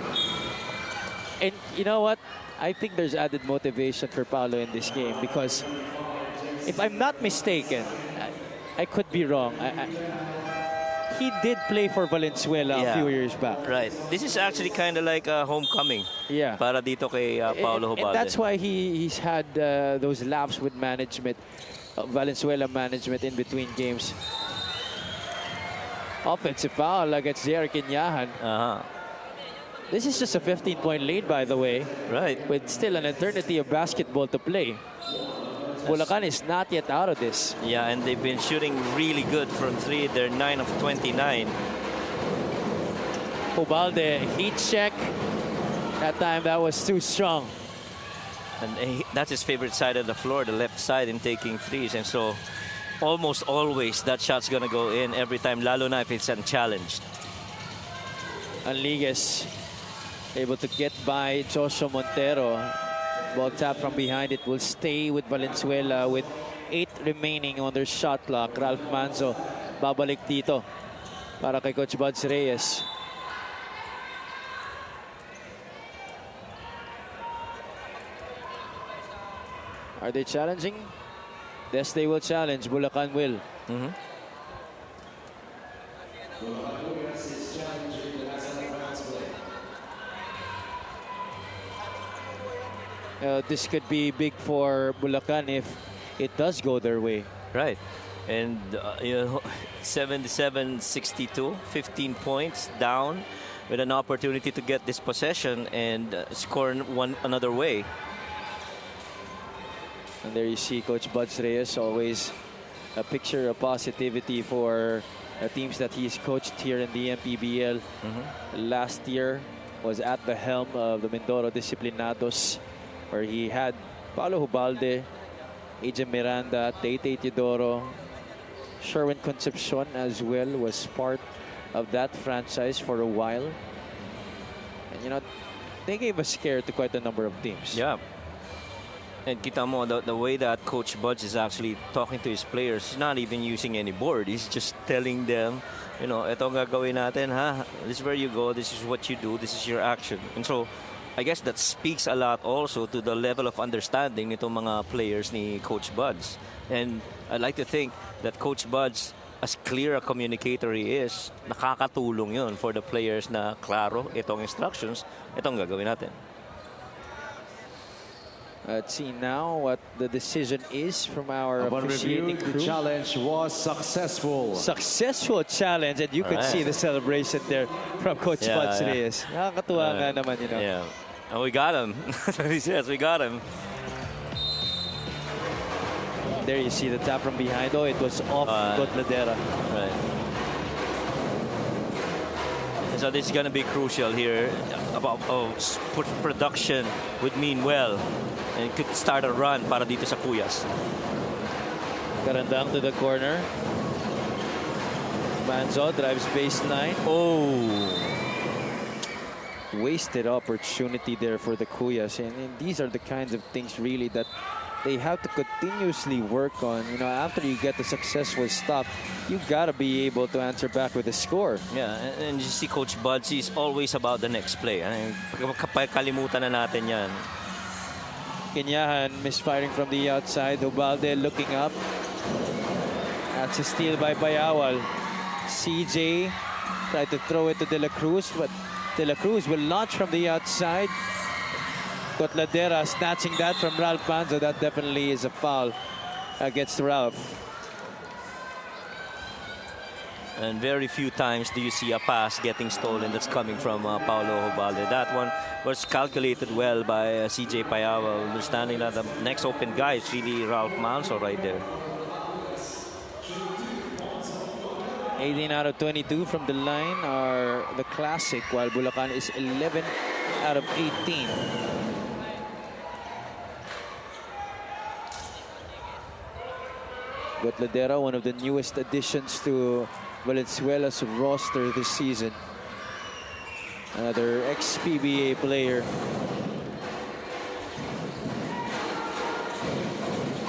And you know what? I think there's added motivation for Paolo in this game because if I'm not mistaken, I could be wrong. He did play for Valenzuela a few years back. Right. This is actually kind of like a homecoming. Yeah. Para dito kay Paolo Hubalde. And that's why he's had those laps with management, Valenzuela management in between games. Offensive foul against Jerick Inyahan. This is just a 15-point lead, by the way. Right. With still an eternity of basketball to play. Bulacan is not yet out of this. Yeah, and they've been shooting really good from 3. They're 9 of 29. Hubalde, heat check. That time, that was too strong. And that's his favorite side of the floor, the left side, in taking threes. And so, almost always, that shot's going to go in every time, lalo na if it's unchallenged. Manliguez able to get by Joshua Montero. Ball tap from behind. It will stay with Valenzuela with 8 remaining on their shot clock. Ralph Manzo babalik dito. para kay Coach Buds Reyes. Are they challenging? Yes, they will challenge. Bulacan will. This could be big for Bulacan if it does go their way. Right. And, 77-62, 15 points down with an opportunity to get this possession and score another way. And there you see Coach Buds Reyes, always a picture of positivity for teams that he's coached here in the MPBL. Last year was at the helm of the Mindoro Disciplinados, where he had Paulo Hubalde, AJ Miranda, Tate Teodoro, Sherwin Concepcion as well was part of that franchise for a while. And you know, they gave a scare to quite a number of teams. Yeah. And kita mo, the way that Coach Buds is actually talking to his players, he's not even using any board. He's just telling them, you know, ito ang gagawin natin, ha? This is where you go, this is what you do, this is your action. And so, I guess that speaks a lot also to the level of understanding nitong mga players ni Coach Buds. And I'd like to think that Coach Buds, as clear a communicator he is, nakakatulong yun for the players na klaro, itong instructions, itong gagawin natin. Let's see now what the decision is from our officiating crew. The challenge was successful. Successful challenge, and you could see the celebration there from Coach Buds Reyes. Nakakatuwa nga naman, you know. Yeah. And we got him. He says we got him. There you see the tap from behind. Oh, it was off Gotladera. Right. So this is going to be crucial here. About production would mean well. And could start a run para dito sa Cuyas. Karandang to the corner. Manzo drives baseline. Oh! Wasted opportunity there for the Cuyas. And these are the kinds of things really that they have to continuously work on. You know, after you get the successful stop, you got to be able to answer back with a score. Yeah, and you see Coach Buds, he's always about the next play. Kalimutan na natin yan. Kenyahan misfiring from the outside. Ubalde looking up. That's a steal by Payawal. CJ tried to throw it to De La Cruz, but De La Cruz will launch from the outside. Gotladera snatching that from Ralph Manzo. That definitely is a foul against Ralph. And very few times do you see a pass getting stolen that's coming from Paulo Ubalde. That one was calculated well by CJ Payawal, understanding that the next open guy is really Ralph Manzo right there. 18 out of 22 from the line are the classic, while Bulacan is 11 out of 18. Gotladera, one of the newest additions to Valenzuela's roster this season. Another ex-PBA player.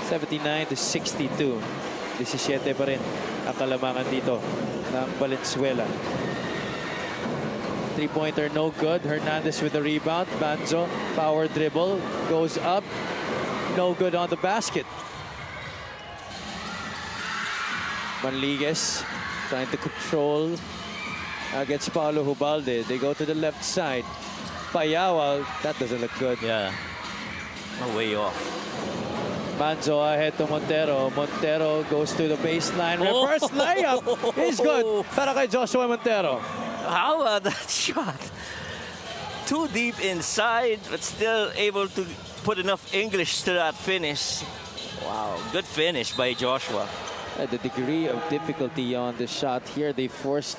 79-62. 17 pa rin ang kalamangan dito ng Valenzuela. Three-pointer no good. Hernandez with the rebound. Banzo, power dribble, goes up. No good on the basket. Manliguez trying to control against Paulo Ubalde. They go to the left side. Payawal, that doesn't look good. Yeah, way off. Manzo ahead to Montero. Montero goes to the baseline. Reverse layup is good para kay Joshua Montero. How about that shot? Too deep inside, but still able to put enough English to that finish. Wow, good finish by Joshua. The degree of difficulty on the shot here, they forced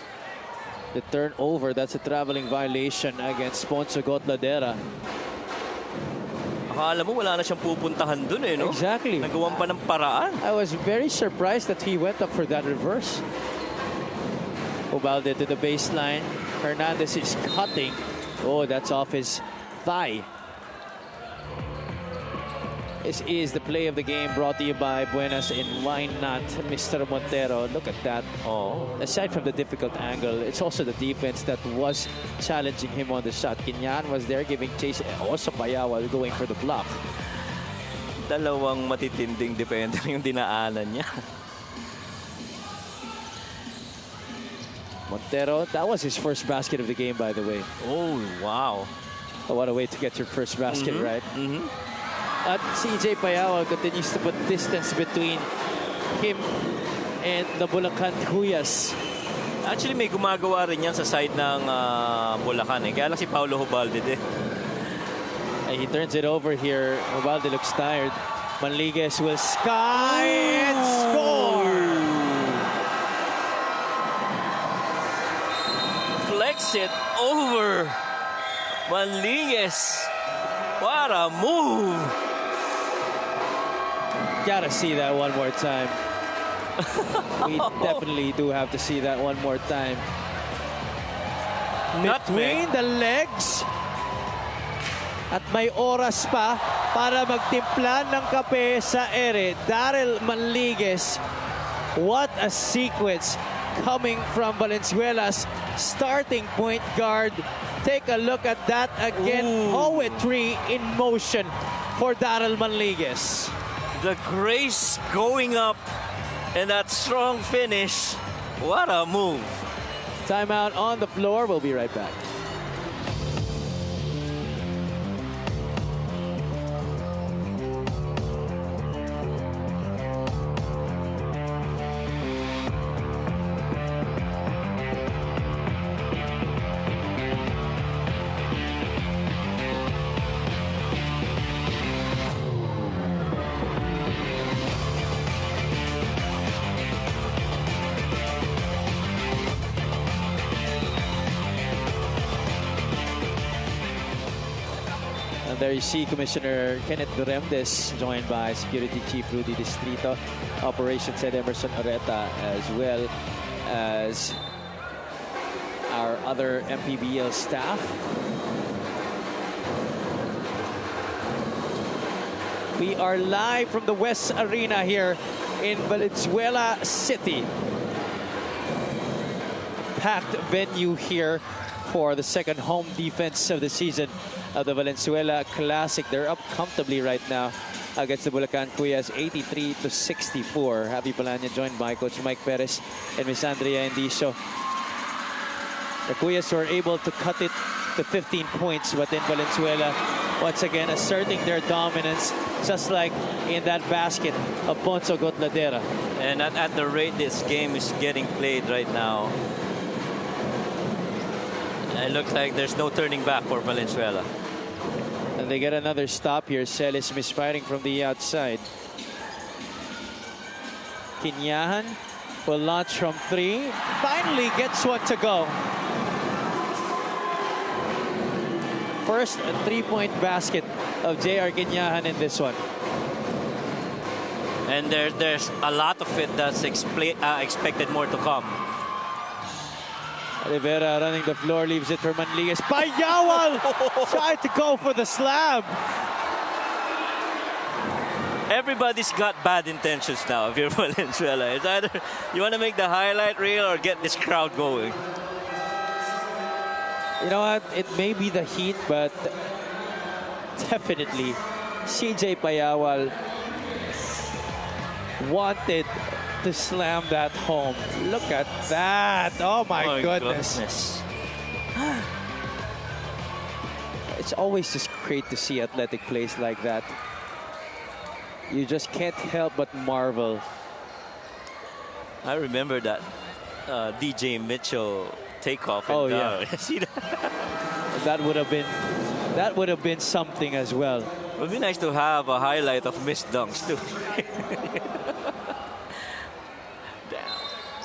the turnover. That's a traveling violation against Ponce Gotladera. Akala mo wala na siyang pupuntahan dun eh, no? Exactly. Nagawan pa ng paraan. I was very surprised that he went up for that reverse. Ubalde to the baseline. Hernandez is cutting. Oh, that's off his thigh. This is the play of the game brought to you by Buenas and why not Mr. Montero. Look at that. Oh. Aside from the difficult angle, it's also the defense that was challenging him on the shot. Kinyan was there giving chase. Also Payawal going for the block. Dalawang matitinding defender yung dinaanan niya. Montero, that was his first basket of the game, by the way. Oh, wow. Oh, what a way to get your first basket, right? At CJ Payawal continues to put distance between him and the Bulacan Cuyas. Actually, may gumagawa rin yan sa side ng Bulacan. Kaya lang si Paulo Hubalde din. And he turns it over here. Hubalde looks tired. Manligues will sky and score! Flex it over. Manligues. What a move! Gotta see that one more time. We definitely do have to see that one more time. Between the legs. At may oras pa para magtimpla ng kape sa ere. Daryl Manligues. What a sequence coming from Valenzuela's starting point guard. Take a look at that again. Poetry in motion for Daryl Manligues. The grace going up and that strong finish. What a move. Timeout on the floor. We'll be right back. There you see Commissioner Kenneth Duremdes joined by Security Chief Rudy Distrito, Operations Head Emerson Oreta, as well as our other MPBL staff. We are live from the West Arena here in Valenzuela City. Packed venue here for the second home defense of the season of the Valenzuela Classic. They're up comfortably right now against the Bulacan Cuyas, 83-64. Javi Palanya joined by Coach Mike Perez and Miss Andrea Indicio. The Cuyas were able to cut it to 15 points, but in Valenzuela, once again, asserting their dominance, just like in that basket of Ponzo Gotladera. And at the rate this game is getting played right now, it looks like there's no turning back for Valenzuela. And they get another stop here. Celis misfiring from the outside. Kinyahan will launch from three. Finally gets one to go. First three-point basket of J.R. Kinyahan in this one. And there's a lot of it that's expected more to come. Rivera running the floor, leaves it for Manligues. Payawal tried to go for the slam. Everybody's got bad intentions now if you're Valenzuela. It's either you want to make the highlight reel or get this crowd going. You know what? It may be the heat, but definitely CJ Payawal wanted to slam that home. Look at that. Oh my goodness. It's always just great to see athletic plays like that. You just can't help but marvel. I remember that DJ Mitchell takeoff. Oh yeah. See that? That would have been something as well. It would be nice to have a highlight of missed dunks too.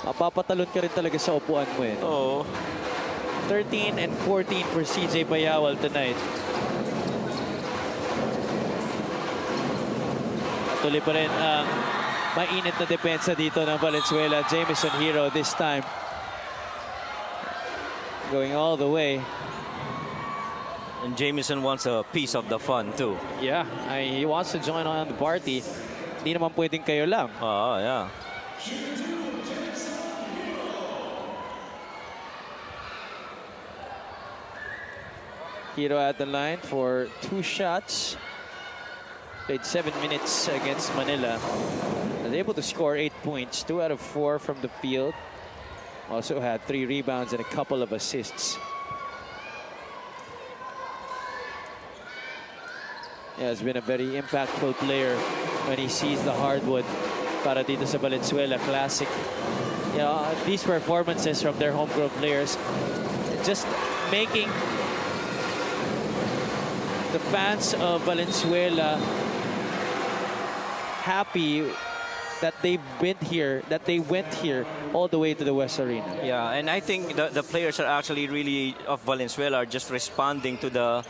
Mapapatalon ka rin talaga sa upuan mo eh. Oh. 13 and 14 for CJ Payawal tonight. Tuloy pa rin ang mainit na depensa dito ng Valenzuela. Jamison Hero this time. Going all the way. And Jamison wants a piece of the fun too. Yeah, he wants to join on the party. Hindi naman pwedeng kayo lang. Oh, yeah. Hero at the line for 2 shots. Played 7 minutes against Manila. Was able to score 8 points, 2 out of 4 from the field. Also had 3 rebounds and a couple of assists. Yeah, has been a very impactful player when he sees the hardwood para dito sa Valenzuela Classic. You know, these performances from their homegrown players just making the fans of Valenzuela happy that they've been here, that they went here all the way to the West Arena. Yeah, and I think the players are actually really of Valenzuela are just responding to the,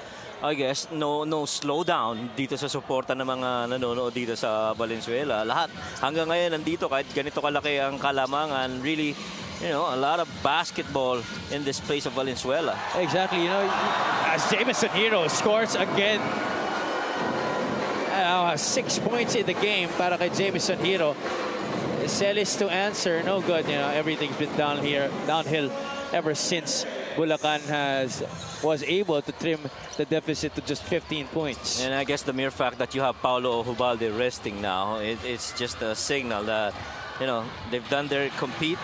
I guess, no slowdown dito sa suporta ng mga nanonood dito sa Valenzuela. Lahat hanggang ngayon nandito kahit ganito kalaki ang kalamangan, really, you know, a lot of basketball in this place of Valenzuela. Exactly, you know, as Jamison Hero scores again. 6 points in the game para kay Jamison Hero. Celis to answer, no good. You know, everything's been downhill ever since Bulacan was able to trim the deficit to just 15 points. And I guess the mere fact that you have Paulo Hubalde resting now, it's just a signal that, you know, they've done their compete,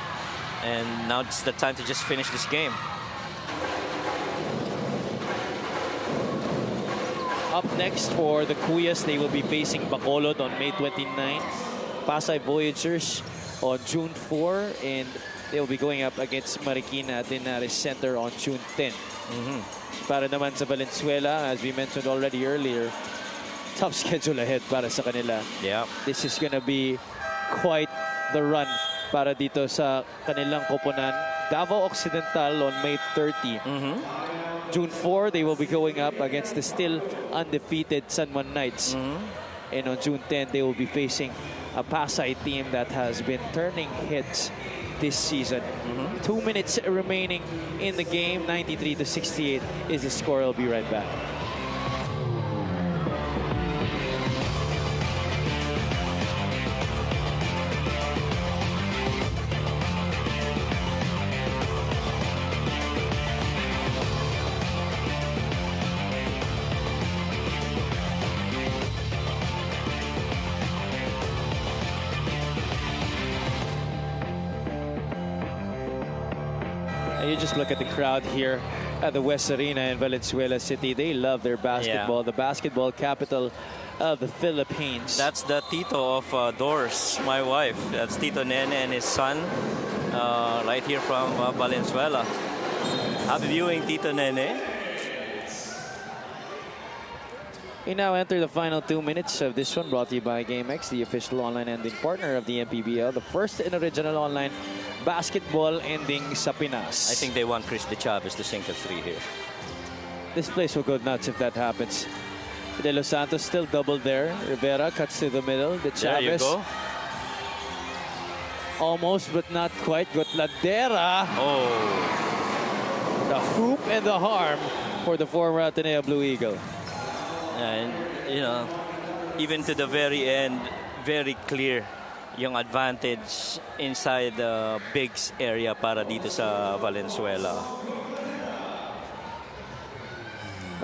and now it's the time to just finish this game. Up next for the Cuyas, they will be facing Bacolod on May 29. Pasay Voyagers on June 4, and they will be going up against Marikina at Linares Center on June 10. Para naman sa Valenzuela, as we mentioned already earlier, tough schedule ahead para sa kanila. Yeah. This is gonna be quite the run para dito sa kanilang koponan. Davao Occidental on May 30. June 4, they will be going up against the still undefeated San Juan Knights. And on June 10, they will be facing a Pasay team that has been turning heads this season. 2 minutes remaining in the game. 93-68 is the score. I'll be right back. You just look at the crowd here at the West Arena in Valenzuela City. They love their basketball, the basketball capital of the Philippines. That's the Tito of Doors, my wife. That's Tito Nene and his son, right here from Valenzuela. Happy viewing, Tito Nene. We now enter the final 2 minutes of this one, brought to you by GameX, the official online ending partner of the MPBL, the first and original online basketball ending sa Pinas. I think they want Chris De Chavez to sink a 3 here. This place will go nuts if that happens. De Los Santos still doubled there. Rivera cuts to the middle. De Chavez. There you go. Almost, but not quite. Gotladera. Oh. The hoop and the harm for the former Ateneo Blue Eagle. And, you know, even to the very end, very clear yung advantage inside the bigs area para dito sa Valenzuela.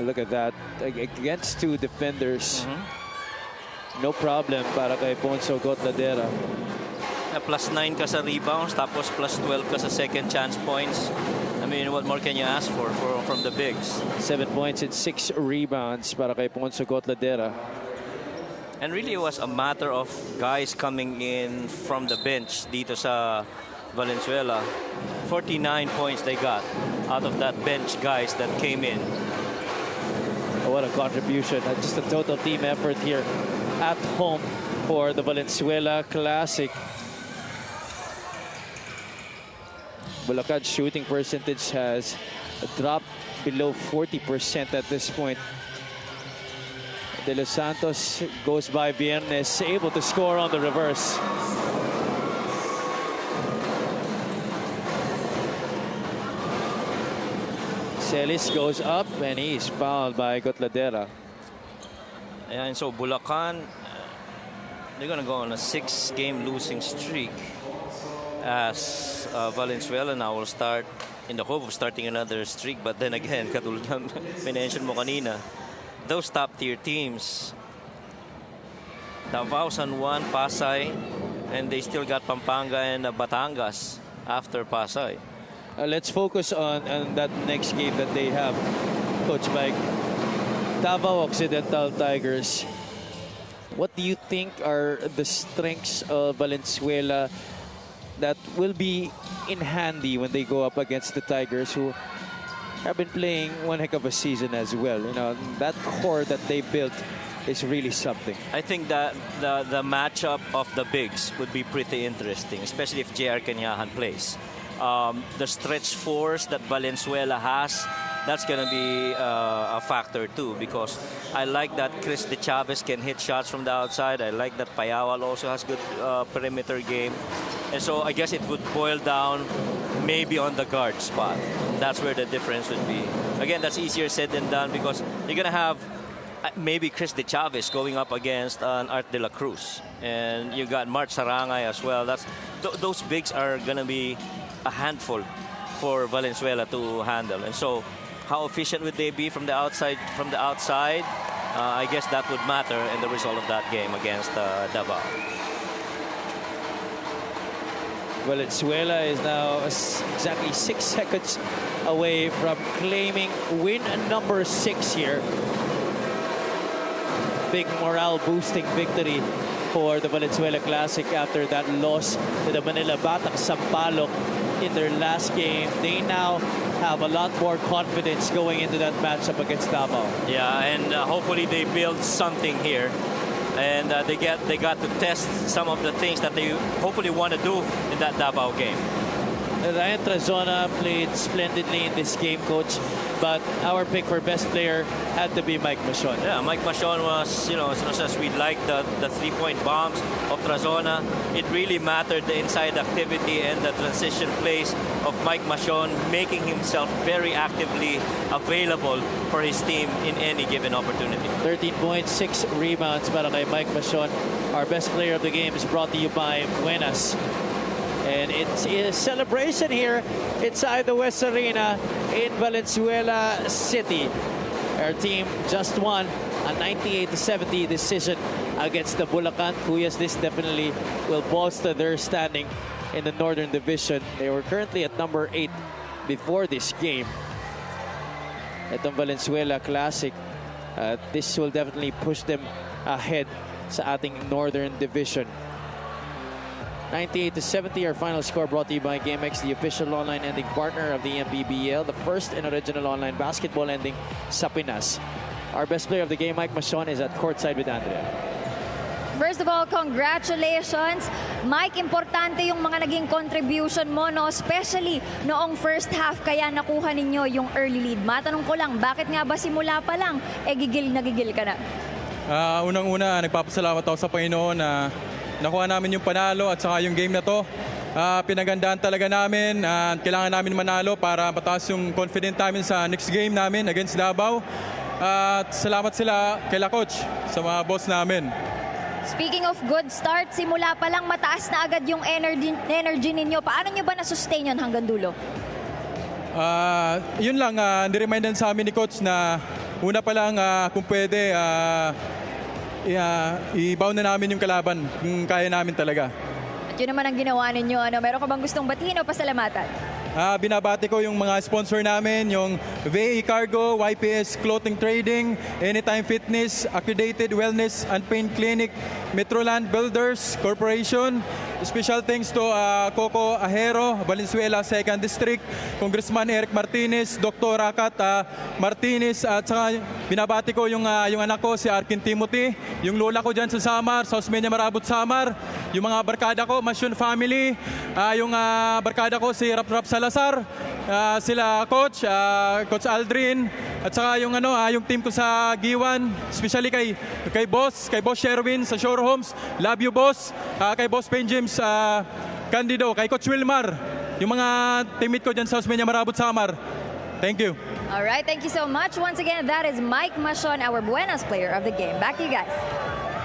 Look at that. Against 2 defenders. No problem para kay Ponzo Gotladera. +9 ka sa rebounds, tapos +12 ka sa second chance points. I mean, what more can you ask for from the bigs? 7 points and 6 rebounds para kay Ponzo Gotladera. And really it was a matter of guys coming in from the bench dito sa Valenzuela. 49 points they got out of that bench guys that came in. What a contribution. Just a total team effort here at home for the Valenzuela Classic. Bulacan's shooting percentage has dropped below 40% at this point. De Los Santos goes by Viernes, able to score on the reverse. Celis goes up and he's fouled by Gotladera. And so Bulacan, they're going to go on a 6-game losing streak, as Valenzuela now will start in the hope of starting another streak. But then again, katulad ng mention mo kanina, those top-tier teams, Davao, San Juan, Pasay, and they still got Pampanga and Batangas after Pasay. Let's focus on that next game that they have, Coach Mike. Davao Occidental Tigers. What do you think are the strengths of Valenzuela that will be in handy when they go up against the Tigers, who have been playing one heck of a season as well? You know, that core that they built is really something. I think that the matchup of the bigs would be pretty interesting, especially if J.R. Canyahan plays. The stretch force that Valenzuela has, that's going to be a factor too, because I like that Chris De Chavez can hit shots from the outside. I like that Payawal also has good perimeter game. And so I guess it would boil down maybe on the guard spot. That's where the difference would be. Again, that's easier said than done, because you're going to have maybe Chris De Chavez going up against Art de la Cruz. And you got Mart Sarangay as well. Those bigs are going to be a handful for Valenzuela to handle. And so how efficient would they be from the outside? I guess that would matter in the result of that game against Davao. Valenzuela is now exactly 6 seconds away from claiming win number 6 here. Big morale boosting victory for the Valenzuela Classic after that loss to the Manila Batang Sampaloc in their last game. They now have a lot more confidence going into that matchup against Davao. Yeah, and hopefully they build something here, and they got to test some of the things that they hopefully want to do in that Davao game. Ryan Trazona played splendidly in this game, Coach, but our pick for best player had to be Mike Machon. Yeah, Mike Machon was, you know, as we like the 3-point bombs of Trazona, it really mattered the inside activity and the transition plays of Mike Machon, making himself very actively available for his team in any given opportunity. 13.6 rebounds para kay Mike Machon. Our best player of the game is brought to you by Buenas. And it's a celebration here inside the West Arena in Valenzuela City. Our team just won a 98-70 decision against the Bulacan Cuyas. This definitely will bolster their standing in the Northern Division. They were currently at number 8 before this game. Itong Valenzuela Classic, this will definitely push them ahead sa ating Northern Division. 98-70, our final score brought to you by GameX, the official online ending partner of the MPBL, the first and original online basketball ending sa Pinas. Our best player of the game, Mike Machon, is at courtside with Andrea. First of all, congratulations. Mike, importante yung mga naging contribution mo, no? Especially noong first half, kaya nakuha ninyo yung early lead. Matanong ko lang, bakit nga ba simula pa lang, gigil ka na? Unang-una, nagpapasalamat ako sa Panginoon na nakuha namin yung panalo at saka yung game na to. Pinagandaan talaga namin. Kailangan namin manalo para mataas yung confident namin sa next game namin against Davao. At salamat sila kay Coach sa mga boss namin. Speaking of good start, simula pa lang mataas na agad yung energy ninyo. Paano nyo ba na-sustain yun hanggang dulo? Yun lang, niremindan sa amin ni Coach na una pa lang kung pwede, i-bound na namin yung kalaban kung kaya namin talaga. At yun naman ang ginawa ninyo. Meron ka bang gustong batiin o pasalamatan? Binabati ko yung mga sponsor namin, yung VA Cargo, YPS Clothing Trading, Anytime Fitness, Accredited Wellness and Pain Clinic, Metroland Builders Corporation. Special thanks to Coco Ahero, Valenzuela 2nd District, Congressman Eric Martinez, Dr. Rakat Martinez, at saka binabati ko yung anak ko, si Arkin Timothy, yung lola ko dyan sa Samar, sa Osmeña Marabot Samar, yung mga barkada ko, Masyun Family, yung barkada ko, si Rap Salazar, sila Coach, Coach Aldrin, at saka yung yung team ko sa Giwan, especially kay Boss Sherwin sa Shore Homes, love you Boss, kay Boss Pen James Candido, kay Coach Wilmar, yung mga teammate ko dyan sa Osmeña Marabot Samar. Thank you. All right, thank you so much. Once again, that is Mike Machon, our Buenas player of the game. Back to you guys.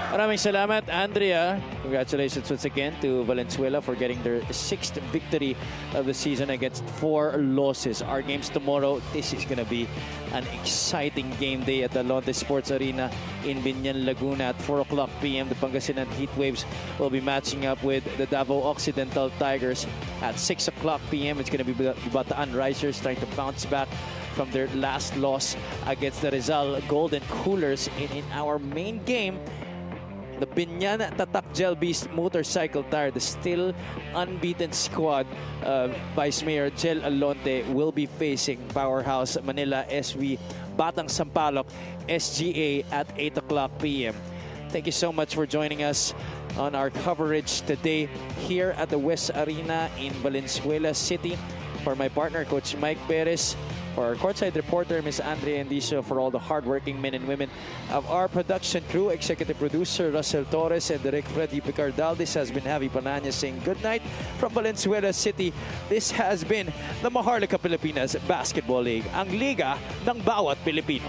Maraming salamat, Andrea. Congratulations once again to Valenzuela for getting their 6th victory of the season against 4 losses. Our games tomorrow, this is going to be an exciting game day at the Lonte Sports Arena in Binyan, Laguna at 4 o'clock p.m. The Pangasinan Heatwaves will be matching up with the Davao Occidental Tigers at 6 o'clock p.m. It's going to be the Bataan Risers trying to bounce back from their last loss against the Rizal Golden Coolers in our main game. The Binyan Tatak Gel Beast Motorcycle Tire, the still unbeaten squad, Vice Mayor Jel Alonte will be facing Powerhouse Manila SV Batang Sampaloc SGA at 8 o'clock p.m. Thank you so much for joining us on our coverage today here at the West Arena in Valenzuela City. For my partner, Coach Mike Perez, for our courtside reporter, Ms. Andrea Endicio, for all the hardworking men and women of our production crew, executive producer Russell Torres and Direct Freddy Picardal. This has been Javi Pananya saying good night from Valenzuela City. This has been the Maharlika Pilipinas Basketball League, ang liga ng bawat Pilipino.